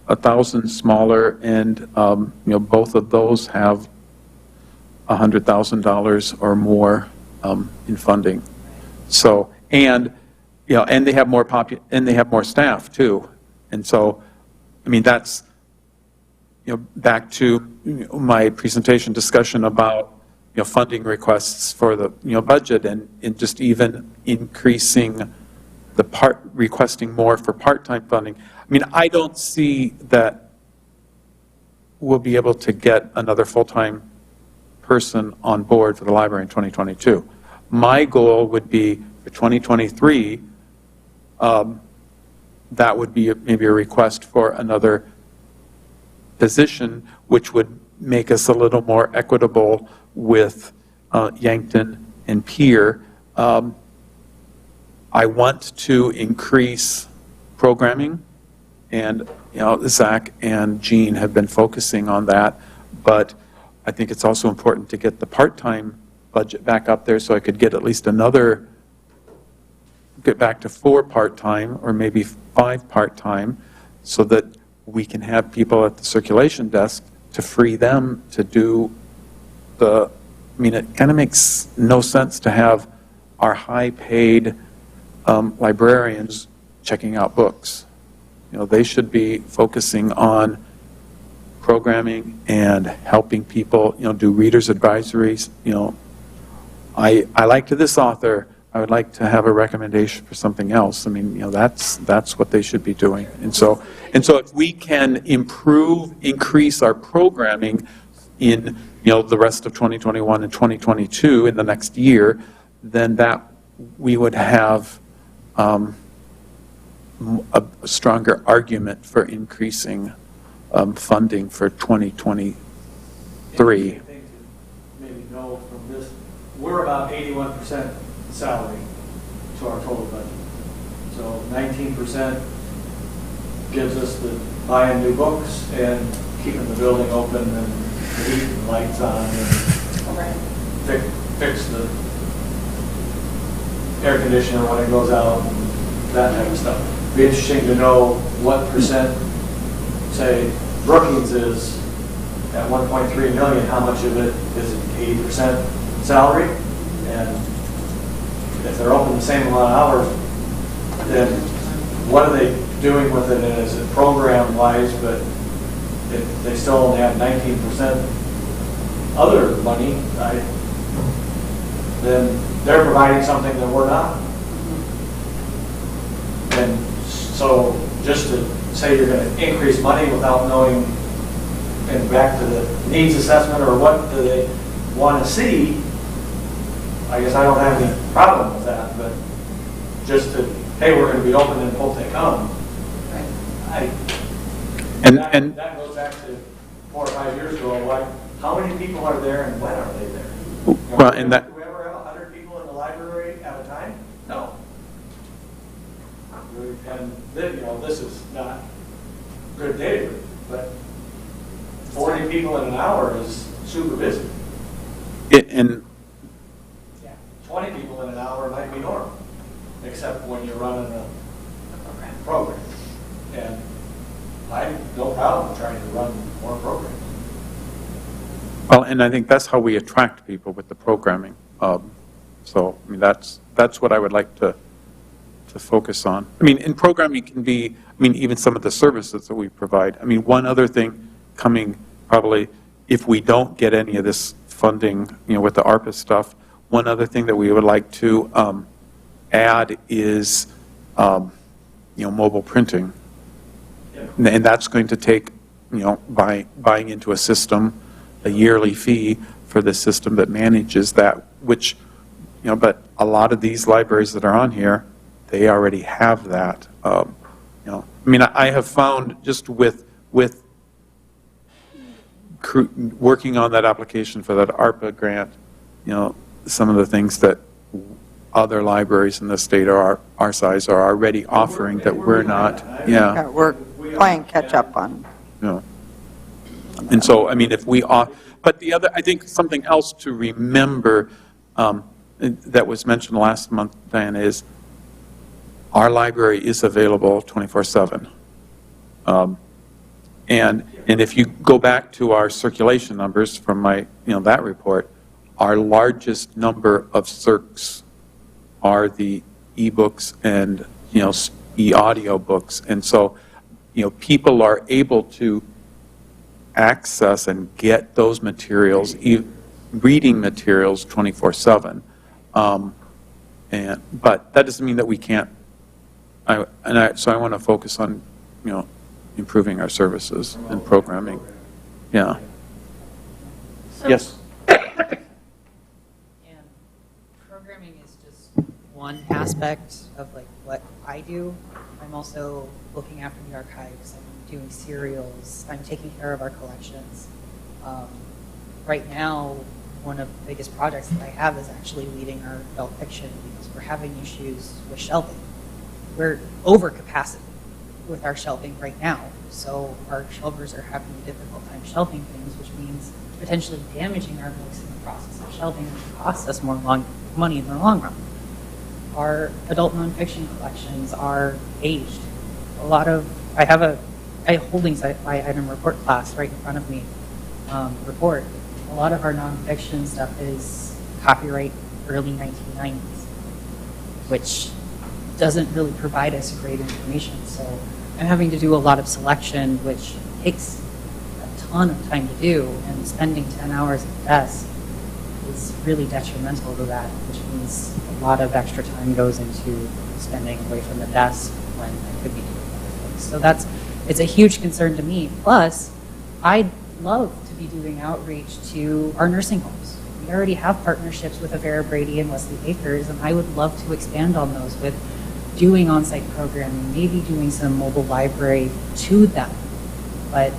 1,000 smaller, and, both of those have $100,000 or more in funding. So, and they have more and they have more staff too. And so, I mean, that's, back to my presentation discussion about, funding requests for the, budget, and just even increasing requesting more for part-time funding. I mean, I don't see that we'll be able to get another full-time person on board for the library in 2022. My goal would be for 2023, that would be maybe a request for another position, which would make us a little more equitable with Yankton and Pier. I want to increase programming, and Zach and Jean have been focusing on that, but I think it's also important to get the part-time budget back up there so I could get at least get back to 4 part-time or maybe 5 part-time, so that we can have people at the circulation desk to free them to do I mean, it kind of makes no sense to have our high-paid librarians checking out books. They should be focusing on programming and helping people, do readers' advisories. I liked this author. I would like to have a recommendation for something else. I mean, that's what they should be doing. And so if we can increase our programming in, the rest of 2021 and 2022 in the next year, then that we would have a stronger argument for increasing funding for 2023. Interesting thing to maybe know from this, we're about 81% salary to our total budget. So 19% gives us the buying new books and keeping the building open and the heat and lights on and fix the air conditioner when it goes out and that type of stuff. It'd be interesting to know what percent, say, Brookings is at 1.3 million, how much of it is 80% salary? And if they're open the same amount of hours, then what are they doing with it? And is it program-wise, but if they still only have 19% other money, then they're providing something that we're not. And so just to say you're going to increase money without knowing, and back to the needs assessment or what do they want to see, I guess I don't have any problem with that, but just to, hey, we're going to be open and hope they come. That goes back to 4 or 5 years ago. How many people are there and when are they there? Well, and that. Do we ever have 100 people in the library at a time? No. And this is not good data, but 40 people in an hour is super busy. And 20 people in an hour might be normal, except when you're running a program. And I have no problem trying to run more programs. Well, and I think that's how we attract people with the programming. So, I mean, that's what I would like to focus on. I mean, and programming can be, even some of the services that we provide. I mean, one other thing coming probably, if we don't get any of this funding, with the ARPA stuff, one other thing that we would like to add is, mobile printing. Yeah. And that's going to take, buying into a system, a yearly fee for the system that manages that, which, but a lot of these libraries that are on here, they already have that. I have found just with working on that application for that ARPA grant, some of the things that other libraries in the state or our size are already offering that we're not. Yeah. We're playing catch up on. And so, if we but the other, I think something else to remember that was mentioned last month, Diana, is our library is available 24/7. And if you go back to our circulation numbers from that report, our largest number of circs are the e-books and, e-audio books. And so, people are able to access and get those materials, reading materials 24/7. But that doesn't mean that we can't. So I want to focus on, improving our services and programming. Yeah. Yes. And programming is just one aspect of like what I do. I'm also looking after the archives. I'm doing serials. I'm taking care of our collections. Right now, one of the biggest projects that I have is actually leading our adult fiction because we're having issues with shelving. We're over capacity with our shelving right now. So our shelvers are having a difficult time shelving things, which means potentially damaging our books in the process of shelving, which costs us more money in the long run. Our adult nonfiction collections are aged. I have holdings by item report class right in front of me, report. A lot of our nonfiction stuff is copyright early 1990s, which doesn't really provide us great information. So I'm having to do a lot of selection, which takes a ton of time to do, and spending 10 hours at the desk is really detrimental to that, which means a lot of extra time goes into spending away from the desk when I could be doing other things. So it's a huge concern to me. Plus, I'd love to be doing outreach to our nursing homes. We already have partnerships with Avera Brady and Wesley Acres, and I would love to expand on those with doing on-site programming, maybe doing some mobile library to them. But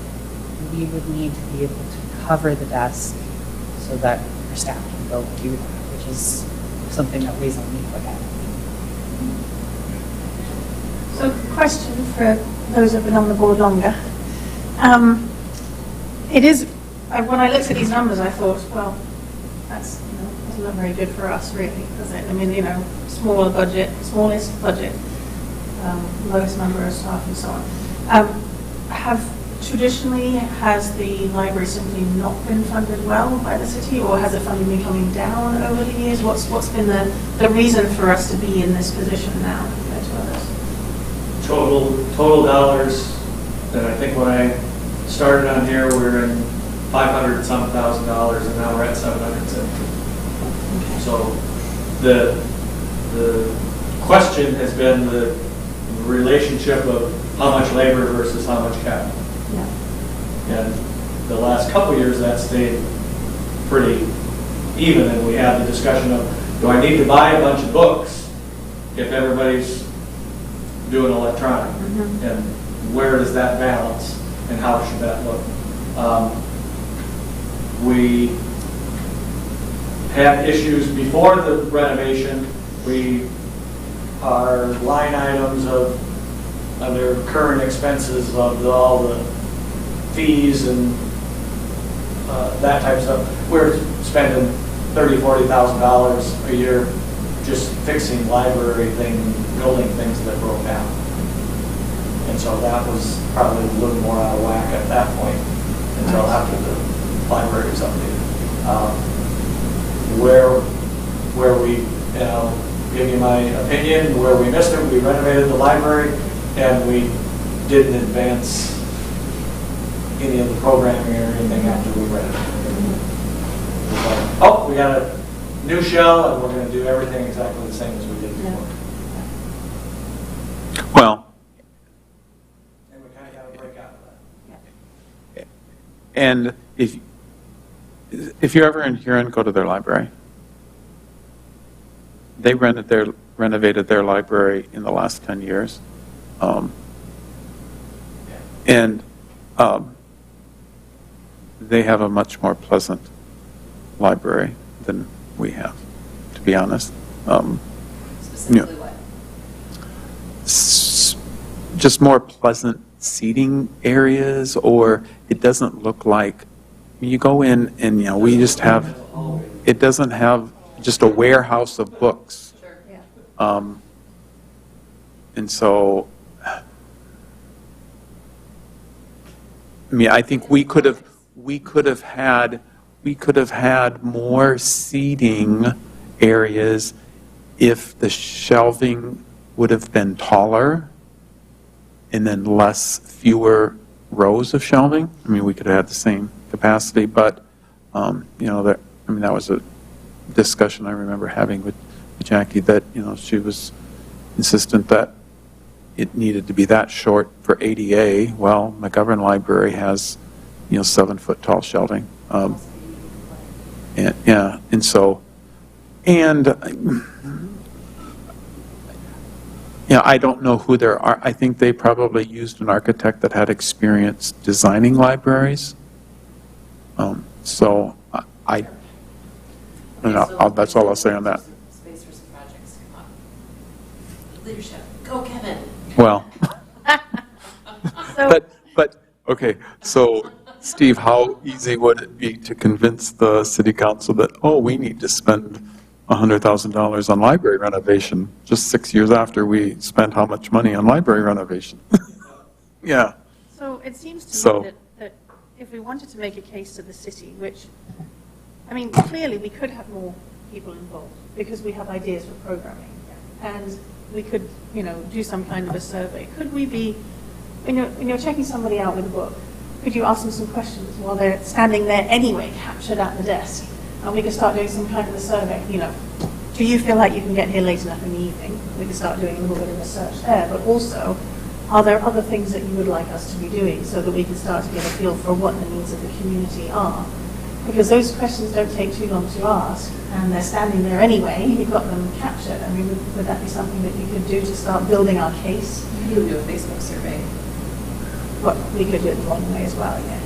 we would need to be able to cover the desk so that our staff can go do that, which is something that weighs on me to look at. So, question for those who have been on the board longer. When I looked at these numbers, I thought, well, that's not very good for us, really, does it? I mean, smallest budget, lowest number of staff, and so on. Has the library simply not been funded well by the city, or has the funding been coming down over the years? What's been the reason for us to be in this position now compared to others? Total dollars, that I think when I started on here, we were in $500-some thousand, and now we're at $770. So the question has been the relationship of how much labor versus how much capital. Yeah. And the last couple of years, that stayed pretty even, and we had the discussion of, do I need to buy a bunch of books if everybody's doing electronic? Mm-hmm. And where does that balance, and how should that look? We had issues before the renovation. Our line items of their current expenses of all the fees and that type of stuff, we're spending $30,000, $40,000 a year just fixing library building things that broke down. And so that was probably a little more out of whack at that point until after the library was updated. Where we, give you my opinion, where we missed it, we renovated the library and we didn't advance any of the programming or anything after we renovated. It was like, oh, we got a new shell and we're going to do everything exactly the same as we did before. Well, And we kind of got to break out of that. and if you're ever in Huron, go to their library. They renovated their library in the last 10 years. And they have a much more pleasant library than we have, to be honest. Specifically what? Just more pleasant seating areas, or it doesn't look like, you go in and, we just have, it doesn't have just a warehouse of books. Sure. Yeah. And so, I mean, I think we could have had more seating areas if the shelving would have been taller and then fewer rows of shelving. I mean, we could have had the same capacity, but, that was a discussion I remember having with Jackie, that, she was insistent that it needed to be that short for ADA. Well, McGovern Library has, 7-foot tall shelving. I don't know who there are. I think they probably used an architect that had experience designing libraries. So I don't know. That's all I'll say on that. Space for some projects to come up. Leadership, go Kevin. Well, So, but okay. So, Steve, how easy would it be to convince the city council that, we need to spend $100,000 on library renovation just 6 years after we spent how much money on library renovation? Yeah. so it seems to So- me that if we wanted to make a case to the city, which, clearly we could have more people involved because we have ideas for programming. And we could, do some kind of a survey. Could we be, when you're checking somebody out with a book, could you ask them some questions while they're standing there anyway, captured at the desk? And we could start doing some kind of a survey, do you feel like you can get here late enough in the evening? We could start doing a little bit of research there, but also, are there other things that you would like us to be doing so that we can start to get a feel for what the needs of the community are? Because those questions don't take too long to ask, and they're standing there anyway, you've got them captured. Would that be something that you could do to start building our case? You could do a Facebook survey. Well, we could do it the wrong way as well, yeah.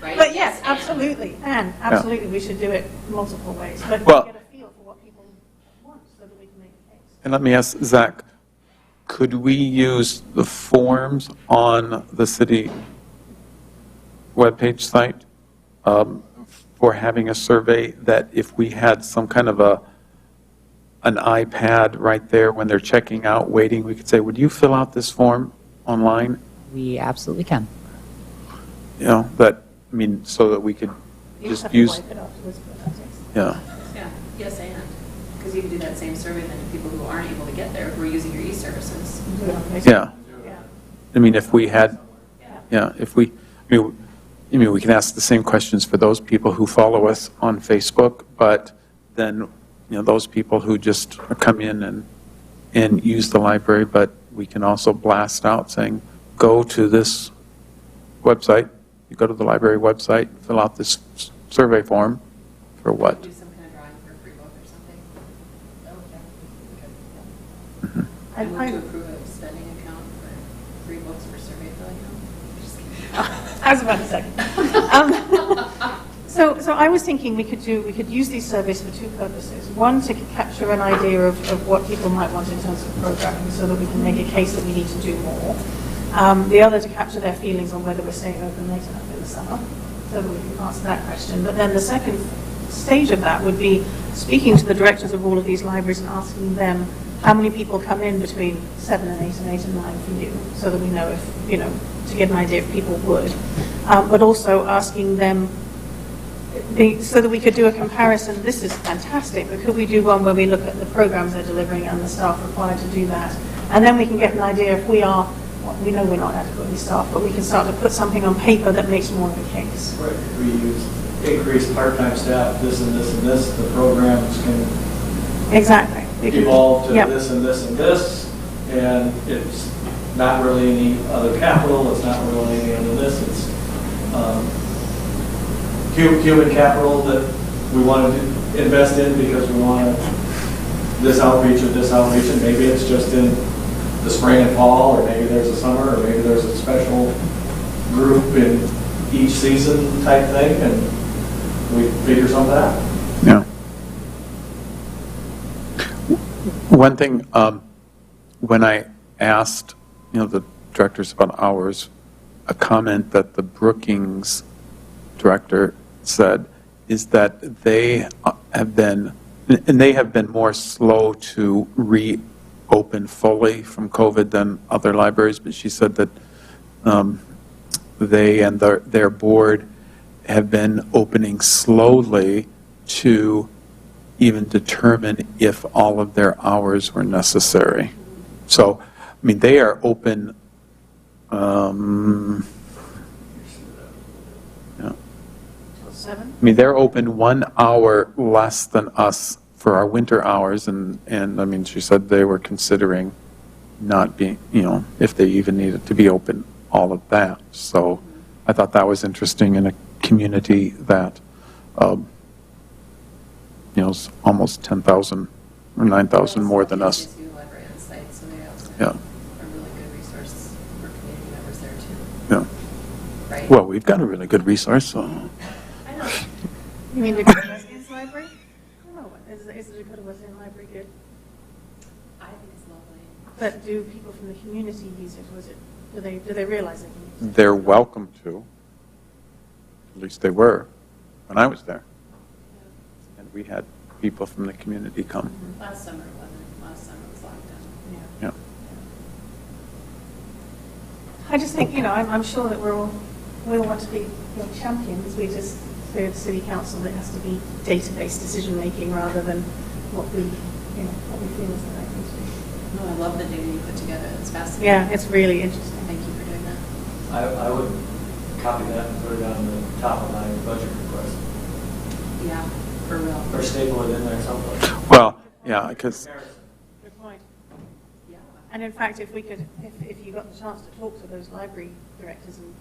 Right? But yes, absolutely, and absolutely, we should do it multiple ways. But Well- get a feel for what people want so that we can make a case. And let me ask Zach, could we use the forms on the city webpage site for having a survey, that if we had some kind of an iPad right there when they're checking out, waiting, we could say, would you fill out this form online? We absolutely can. So that we could You just have to use, wipe it afterwards, but that's it. yeah. Yeah, yes, and, because you can do that same survey then to people who aren't able to get there, who are using your e-services. Do it on Facebook. Yeah. Yeah. If we had, we can ask the same questions for those people who follow us on Facebook, but then, those people who just come in and use the library, but we can also blast out saying, go to this website, you go to the library website, fill out this survey form for what? Do some kind of drawing for a free book or something. I- I move to approve a spending account for free books for survey filling out. Just kidding. I was about to say. So I was thinking we could use these surveys for two purposes. One, to capture an idea of what people might want in terms of programming so that we can make a case that we need to do more. The other, to capture their feelings on whether we're staying open late enough in the summer, so that we can answer that question. But then the second stage of that would be speaking to the directors of all of these libraries and asking them how many people come in between 7 and 8 and 8 and 9 for you, so that we know if, to get an idea if people would. But also asking them, so that we could do a comparison. This is fantastic, but could we do one where we look at the programs they're delivering and the staff required to do that? And then we can get an idea if we know we're not adequately staffed, but we can start to put something on paper that makes more of a case. Right, if we use increased part-time staff, this and this and this, the programs can Exactly. We can- evolve to Yep. this and this and this, and it's not really any other capital, it's not really any other this, it's human capital that we want to invest in because we want this outreach, and maybe it's just in the spring and fall, or maybe there's a summer, or maybe there's a special group in each season type thing, and we figure something out. Yeah. One thing, when I asked, the directors about hours, a comment that the Brookings director said is that they have been, and they have been more slow to reopen fully from COVID than other libraries, but she said that they and their board have been opening slowly to even determine if all of their hours were necessary. So, I mean, they are open, Seven? I mean, they're open 1 hour less than us for our winter hours, and I mean, she said they were considering not being, if they even needed to be open, all of that. So I thought that was interesting in a community that, is almost 10,000 or 9,000 more than us. There's a new library on site, so they also Yeah. have a really good resource for community members there too, Yeah. right? Well, we've got a really good resource, so. I know. You mean the Dakota Wesleyan Library? I don't know, is the Dakota Wesleyan Library good? I think it's lovely. But do people from the community use it, do they realize they can use it? They're welcome to. At least they were when I was there. And we had people from the community come. Last summer it wasn't. Last summer it was locked down. Yeah. Yeah. I just think, I'm sure that we all want to be champions. We're the city council that has to be data-based decision-making rather than what we feel is the right thing to do. No, I love the data you put together. It's fascinating. Yeah, it's really interesting. Thank you for doing that. I would copy that and put it on the top of my budget request, Yeah, for real. or staple it in there someplace. Well, yeah, because, Good point. Yeah. And in fact, if you got the chance to talk to those library directors and,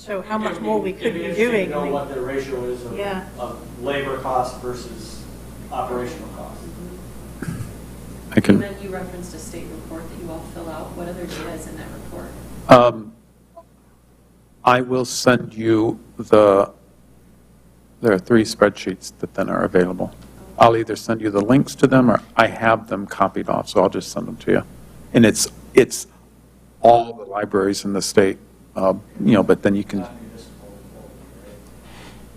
show how much more we could be doing. It'd be interesting to know what the ratio is Yeah. of labor cost versus operational cost. I can. And then you referenced a state report that you all fill out. What other data is in that report? I will send you there are 3 spreadsheets that then are available. I'll either send you the links to them or I have them copied off, so I'll just send them to you. And it's all the libraries in the state, but then you can, Not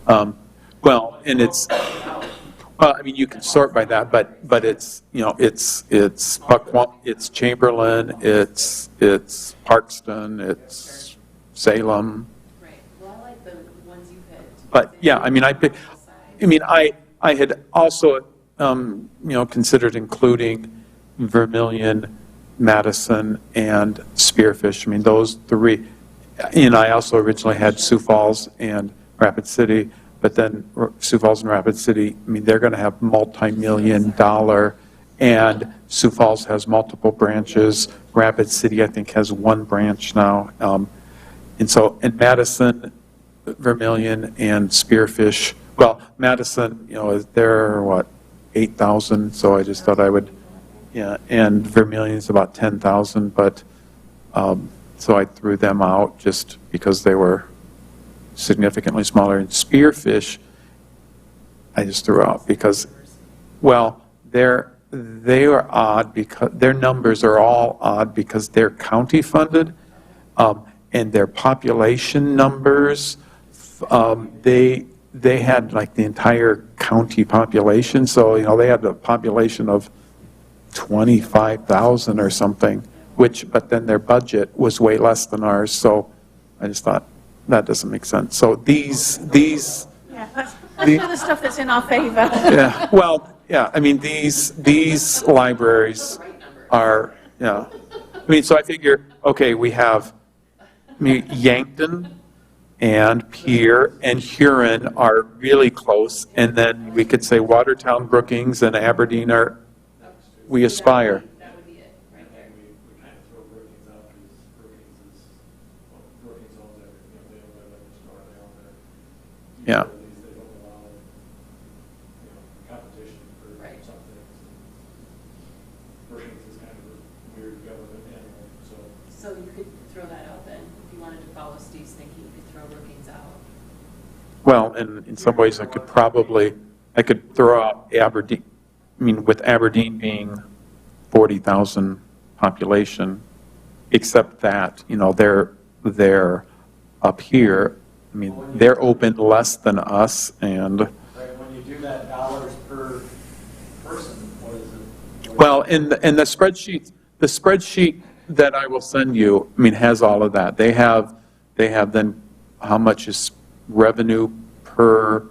municipal. well, and it's, well, I mean, you can sort by that, but it's, it's Chamberlain, it's Parkston, it's Salem. Right. Well, I like the ones you picked. But yeah, I mean, I had also, considered including Vermilion, Madison, and Spearfish. I mean, those 3. And I also originally had Sioux Falls and Rapid City, but then Sioux Falls and Rapid City, I mean, they're going to have multi-million-dollar, and Sioux Falls has multiple branches. Rapid City, I think, has 1 branch now. And Madison, Vermilion, and Spearfish, well, Madison, they're, 8,000, so I just thought I would, and Vermilion's about 10,000, but, so I threw them out just because they were significantly smaller. And Spearfish, I just threw out because, well, they are odd because their numbers are all odd because they're county funded, and their population numbers, they had like the entire county population. So, they had a population of 25,000 or something, but then their budget was way less than ours. So I just thought that doesn't make sense. So these, Yeah, that's the stuff that's in our favor. yeah, well, yeah, I mean, these libraries are, I mean, so I figure, okay, we have, Yankton and Pierre and Huron are really close, and then we could say Watertown, Brookings, and Aberdeen we aspire. That would be it, right there. We kind of throw Brookings out because Brookings owns everything, they own their liquor store, they own their Yeah. utilities, they don't allow, competition for Right. some things. Brookings is kind of a weird government animal, so. So you could throw that out then. If you wanted to follow Steve's thinking, you could throw Brookings out. Well, and in some ways, I could throw out Aberdeen. I mean, with Aberdeen being 40,000 population, except that, they're up here. I mean, they're open less than us, and do that dollars per person, what is it? Well, in the spreadsheet that I will send you, I mean, has all of that. They have then how much is revenue per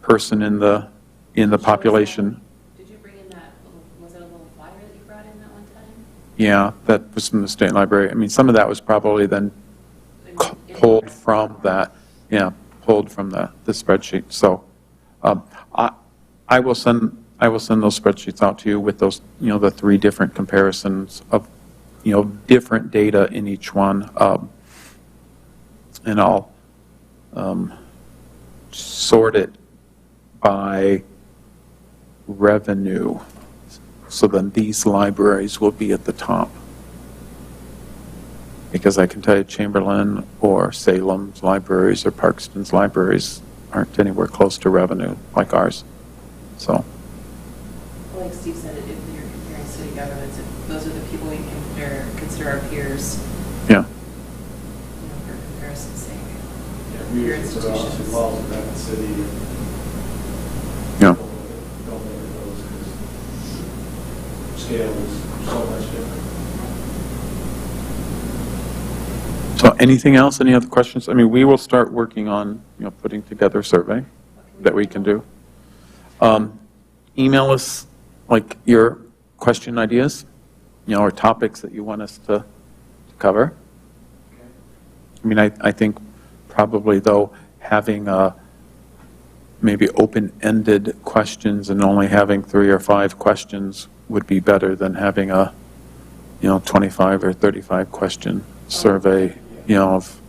person in the population. Did you bring in that, was it a little flyer that you brought in that one time? Yeah, that was from the state library. I mean, some of that was probably then pulled from that, pulled from the spreadsheet. So I will send those spreadsheets out to you with those, the 3 different comparisons of, different data in each one. And I'll sort it by revenue. So then these libraries will be at the top. Because I can tell you Chamberlain or Salem's libraries or Parkston's libraries aren't anywhere close to revenue like ours. So, Well, like Steve said, if you're comparing city governments, if those are the people we consider our peers, yeah. for comparison's sake. Yeah, we Your used to put out institutions. Sioux Falls and Rapid City. And Yeah. Don't look at those because scale is so much different. So anything else? Any other questions? I mean, we will start working on, putting together a survey that we can do. Email us like your question ideas, or topics that you want us to cover. I mean, I think probably though having maybe open-ended questions and only having 3 or 5 questions would be better than having a 25 or 35 question survey, of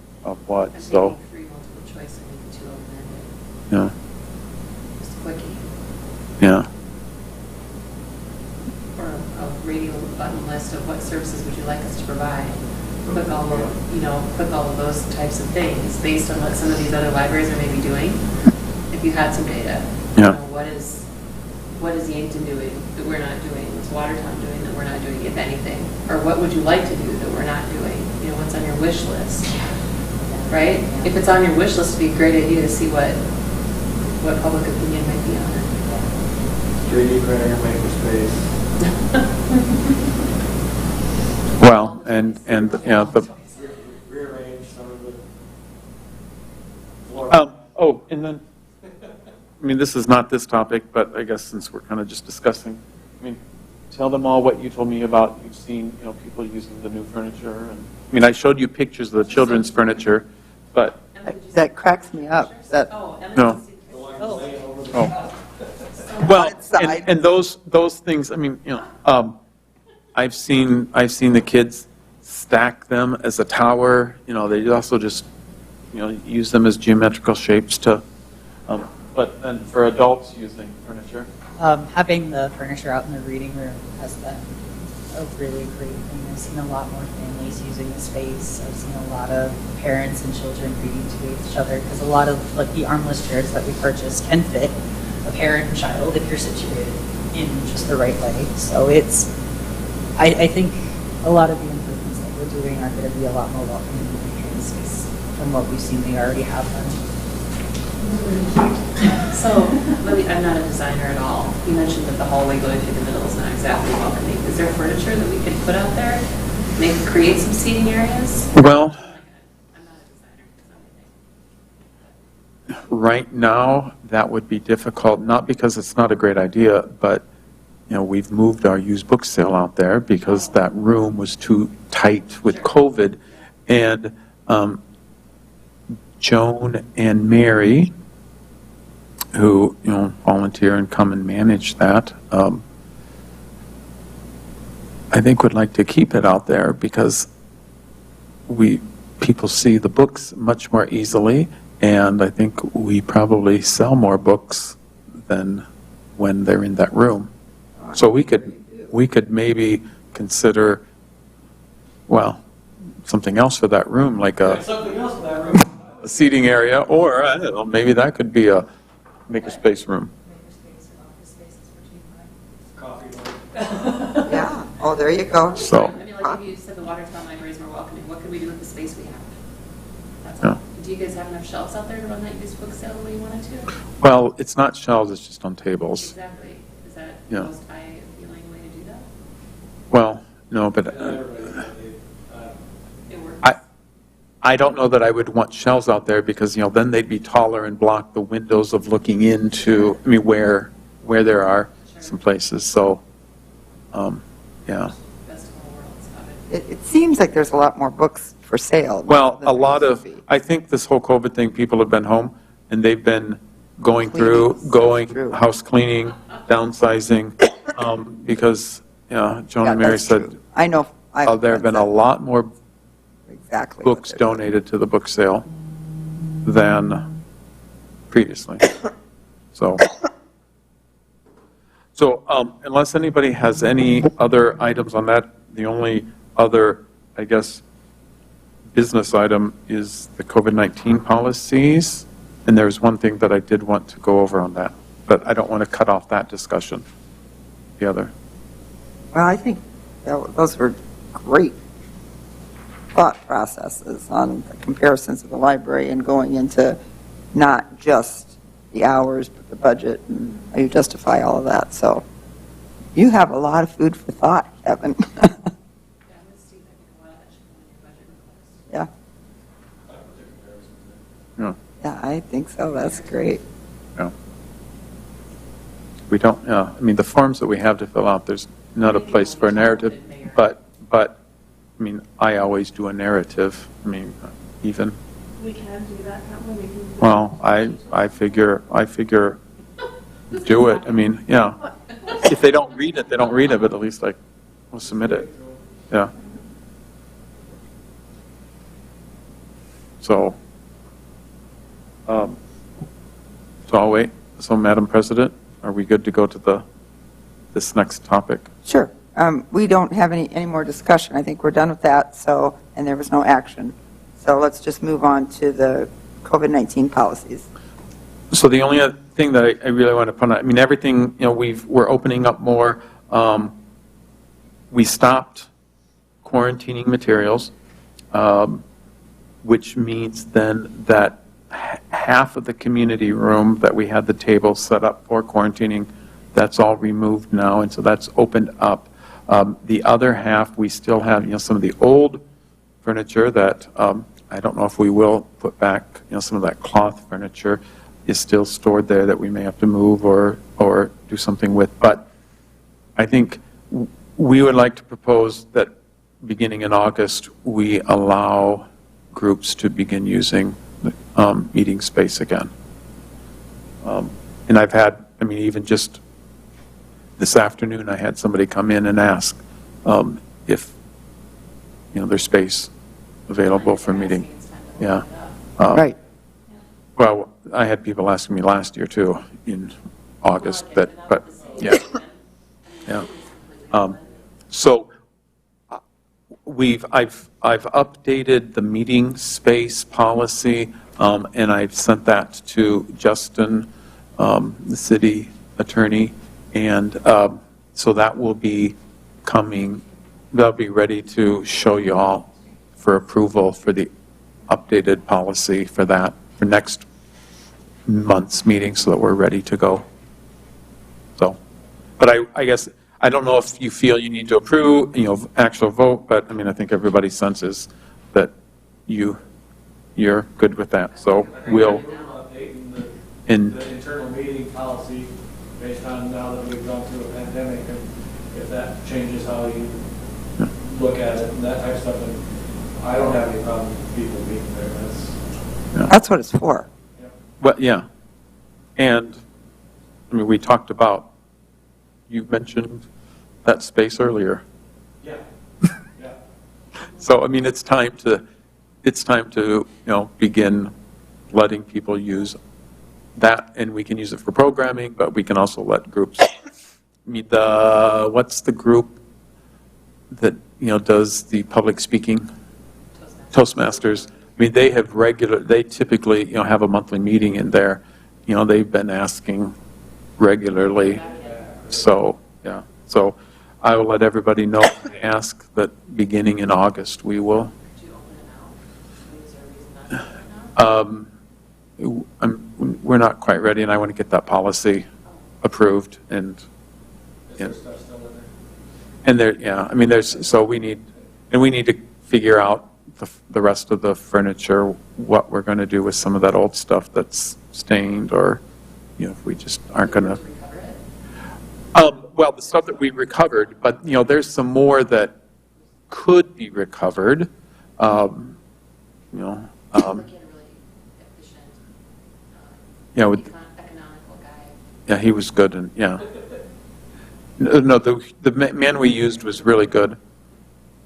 what. And So, maybe 3 multiple choice and maybe 2 open-ended, yeah, just a quickie. yeah, Or a radio button list of what services would you like us to provide. Click all of those types of things based on what some of these other libraries are maybe doing. If you had some data, Yeah. what is Yankton doing that we're not doing? What's Watertown doing that we're not doing, if anything? Or what would you like to do that we're not doing? What's on your wish list, right? If it's on your wish list, it'd be a great idea to see what public opinion might be on it. 3D printer, makerspace. well, and the, Rearrange some of the floor. and then, I mean, this is not this topic, but I guess since we're kind of just discussing, I mean, tell them all what you told me about, you've seen, people using the new furniture, and, I mean, I showed you pictures of the children's furniture, but, Emily, did you That see cracks me up. pictures? That, Oh, Emily, No. did you see The one pictures? laying over the oh. Well, Outside. and those things, I mean, I've seen the kids stack them as a tower, they also just, use them as geometrical shapes to, but then for adults using furniture. Having the furniture out in the reading room has been a really great thing. I've seen a lot more families using the space. I've seen a lot of parents and children reading to each other because a lot of like the armless chairs that we purchased can fit a parent and child if you're situated in just the right way. So I think a lot of the improvements that we're doing are going to be a lot more welcoming to patrons because from what we've seen, they already have them. So, Lily, I'm not a designer at all. You mentioned that the hallway going through the middle is not exactly welcoming. Is there furniture that we could put out there? Maybe create some seating areas? Well, I'm not a designer. It's not my thing. right now, that would be difficult, not because it's not a great idea, but, we've moved our used book sale out there because that room was too tight with COVID. And Joan and Mary, who, volunteer and come and manage that, I think would like to keep it out there because people see the books much more easily, and I think we probably sell more books than when they're in that room. So we could maybe consider, well, something else for that room, like Something else in that room. a seating area, or, I don't know, maybe that could be a makerspace room. Coffee. yeah, oh, there you go. So, I mean, like if you said the Watertown Library is more welcoming, what could we do with the space we have? That's Yeah. all. Do you guys have enough shelves out there to run that used book sale the way you wanted to? Well, it's not shelves, it's just on tables. Exactly. Is that Yeah. the most eye-appealing way to do that? Well, no, but Not everybody, It works. I don't know that I would want shelves out there because, then they'd be taller and block the windows of looking into, where there are some places, so, yeah. Best of all worlds. Have it. It seems like there's a lot more books for sale. Well, than a there lot used of, to be. I think this whole COVID thing, people have been home and they've been going Cleaning through, stuff through. house cleaning, downsizing, because, Joan Yeah, and Mary that's said, true. I know. there have been a lot more exactly what books they're doing. donated to the book sale than previously. So, unless anybody has any other items on that, the only other, I guess, business item is the COVID-19 policies. And there's one thing that I did want to go over on that, but I don't want to cut off that discussion. The other. Well, I think those were great thought processes on the comparisons of the library and going into not just the hours, but the budget and how you justify all of that. So you have a lot of food for thought, Kevin. Yeah, I'm going to see if I can go out. That should go in your budget request. Yeah, I put the comparisons in. Yeah. yeah, I think so. That's great. Yeah. We don't, the forms that we have to fill out, there's not a place for a narrative, but, I always do a narrative, even, We can do that, can't we? We can- well, I figure, do it, yeah. If they don't read it, they don't read it, but at least we'll submit it, yeah. So I'll wait. So, Madam President, are we good to go to this next topic? Sure. We don't have any more discussion. I think we're done with that, so, and there was no action. So let's just move on to the COVID-19 policies. So the only other thing that I really want to point out, everything, we're opening up more. We stopped quarantining materials, which means then that half of the community room that we had the table set up for quarantining, that's all removed now, and so that's opened up. The other half, we still have, some of the old furniture that I don't know if we will put back, some of that cloth furniture is still stored there that we may have to move or do something with. But I think we would like to propose that beginning in August, we allow groups to begin using meeting space again. And I've had, even just this afternoon, I had somebody come in and ask if, there's space available for meeting. Yeah. Right. Well, I had people asking me last year too, in August, but yeah. Yeah. So I've updated the meeting space policy, and I've sent that to Justin, the city attorney, and so that will be coming, that'll be ready to show you all for approval for the updated policy for that, for next month's meeting, so that we're ready to go. So, but I guess, I don't know if you feel you need to approve, actual vote, but I think everybody senses that you're good with that, so we'll. Updating In, the internal meeting policy based on now that we've gone through a pandemic, and if that changes how you look at it and that type of stuff, and I don't have any problem with people being there. That's what it's for. well, yeah, and, we talked about, you mentioned that space earlier. Yeah. Yeah. So, it's time to, begin letting people use that, and we can use it for programming, but we can also let groups, what's the group that, does the public speaking? Toastmasters. They typically, have a monthly meeting in there. They've been asking regularly. So, yeah. So I will let everybody know, ask that beginning in August, we will. Could you open it now? Is there a reason not to? We're not quite ready, and I want to get that policy approved, and Is there stuff still in there? and there, yeah, I mean, so we need to figure out the rest of the furniture, what we're going to do with some of that old stuff that's stained, or, if we just aren't going to. Recover it? Well, the stuff that we recovered, but, there's some more that could be recovered. Look at a really efficient, With, economical guy. yeah, he was good, and, yeah. No, the man we used was really good,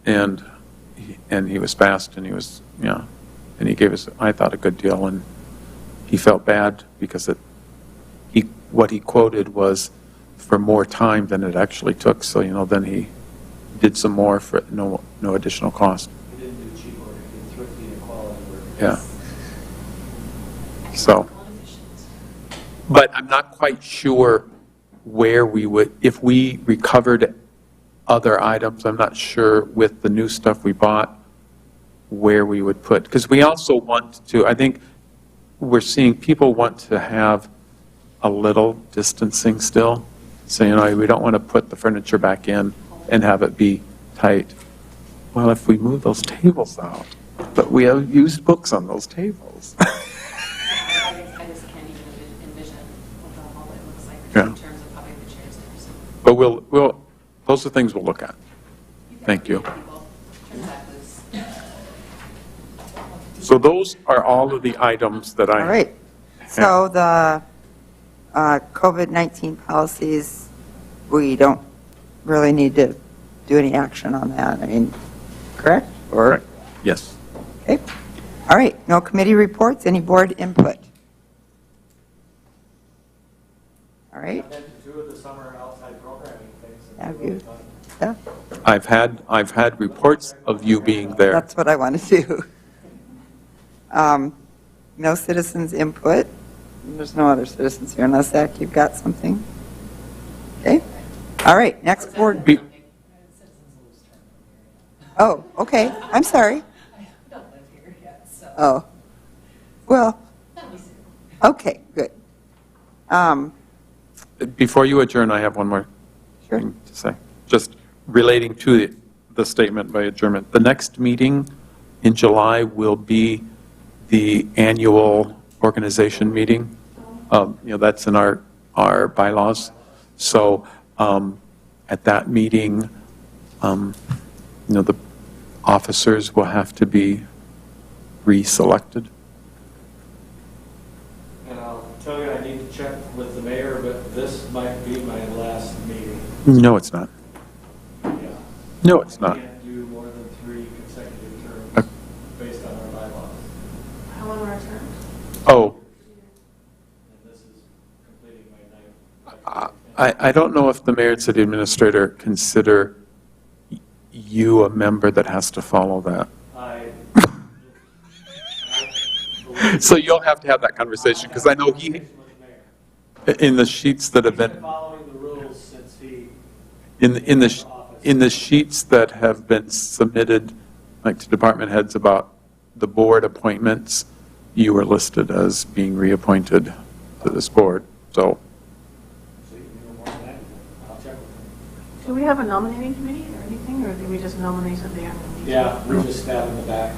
and he was fast, and he was, and he gave us, I thought, a good deal, and he felt bad because what he quoted was for more time than it actually took, so, then he did some more for no additional cost. He didn't do cheap work, he did thrifty and quality work. Yeah. So, Economical and efficient. but I'm not quite sure where we would, if we recovered other items, I'm not sure with the new stuff we bought, where we would put, because we also want to, I think we're seeing people want to have a little distancing still. So, we don't want to put the furniture back in and have it be tight. Well, if we move those tables out, but we have used books on those tables. I just can't even envision what the hallway looks like Yeah. in terms of how big the chairs are. But those are things we'll look at. Thank you. People, turn that loose. So those are all of the items that I. All right. So the COVID-19 policies, we don't really need to do any action on that. I mean, correct? Or Correct. Yes. Okay. All right. No committee reports. Any board input? All right. I've been to 2 of the summer outside programming things. and Have they're you? really fun. Yeah. I've had reports of you being there. That's what I want to do. No citizens input. There's no other citizens here unless, Zach, you've got something. Okay. All right. Next board. Be- Oh, okay. I'm sorry. I don't live here yet, so. Oh. Well, That'll be soon. okay, good. Before you adjourn, I have one more Sure. thing to say, just relating to the statement by adjournment. The next meeting in July will be the annual organization meeting. That's in our bylaws. So at that meeting, the officers will have to be reselected. And I'll tell you, I need to check with the mayor, but this might be my last meeting. No, it's not. Yeah. No, it's not. I can't do more than 3 consecutive terms Okay. based on our bylaws. How long are our terms? Oh, And this is completing my 9th. I don't know if the mayor and city administrator consider you a member that has to follow that. I So you'll have to have that conversation, because I know he, with the mayor. in the sheets that have He's been been, following the rules since he in the sheets that have been submitted, like to department heads about the board appointments, you were listed as being reappointed to this board, so. So you can do more than that. I'll check with him. Do we have a nominating committee or anything, or do we just nominate at the annual meeting? Yeah, we just stab in the back.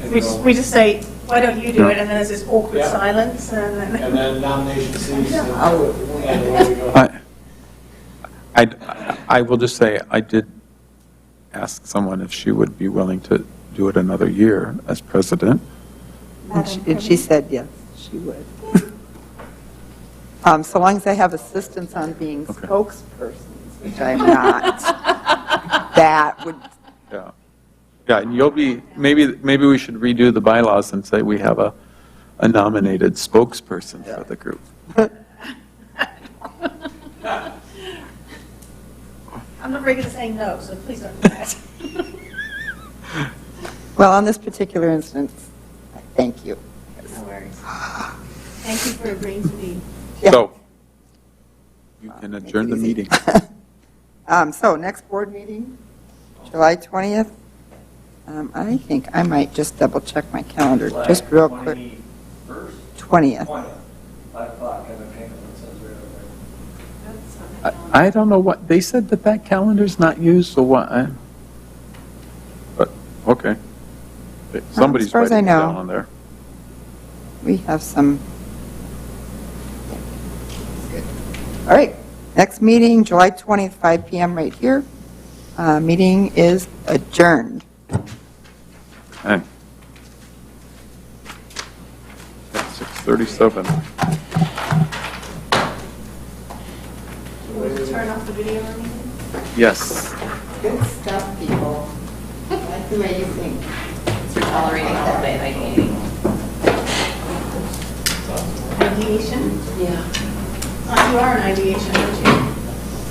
and We go. just say, why don't you do it, and then there's this awkward Yeah. silence, and then. And then nomination cease, and Oh. away we go. I will just say, I did ask someone if she would be willing to do it another year as president. And she said yes, she would. So long as I have assistance on being Okay. spokespersons, which I'm not, that would, Yeah. Yeah, and you'll be, maybe we should redo the bylaws and say we have a nominated spokesperson for the group. I'm not very good at saying no, so please don't do that. well, on this particular instance, thank you. No worries. Thank you for agreeing to be. Yeah. So you can Make adjourn it the easy. meeting. So next board meeting, July 20th. I think I might just double check my calendar, just real quick. 21st? 20th. 20th, 5 o'clock, Kevin Pinkerton says right over there. I don't know what, they said that that calendar's not used, so what, but, okay. Somebody's far as I writing it know. down on there. We have some. Good. All right, next meeting, July 20th, 5 PM right here. Meeting is adjourned. Okay. At 6:37. Turn off the video or anything? Yes. Good stuff, people. I like the way you think. Tolerating all day, ideating. Ideation? Yeah. You are an ideation, aren't you?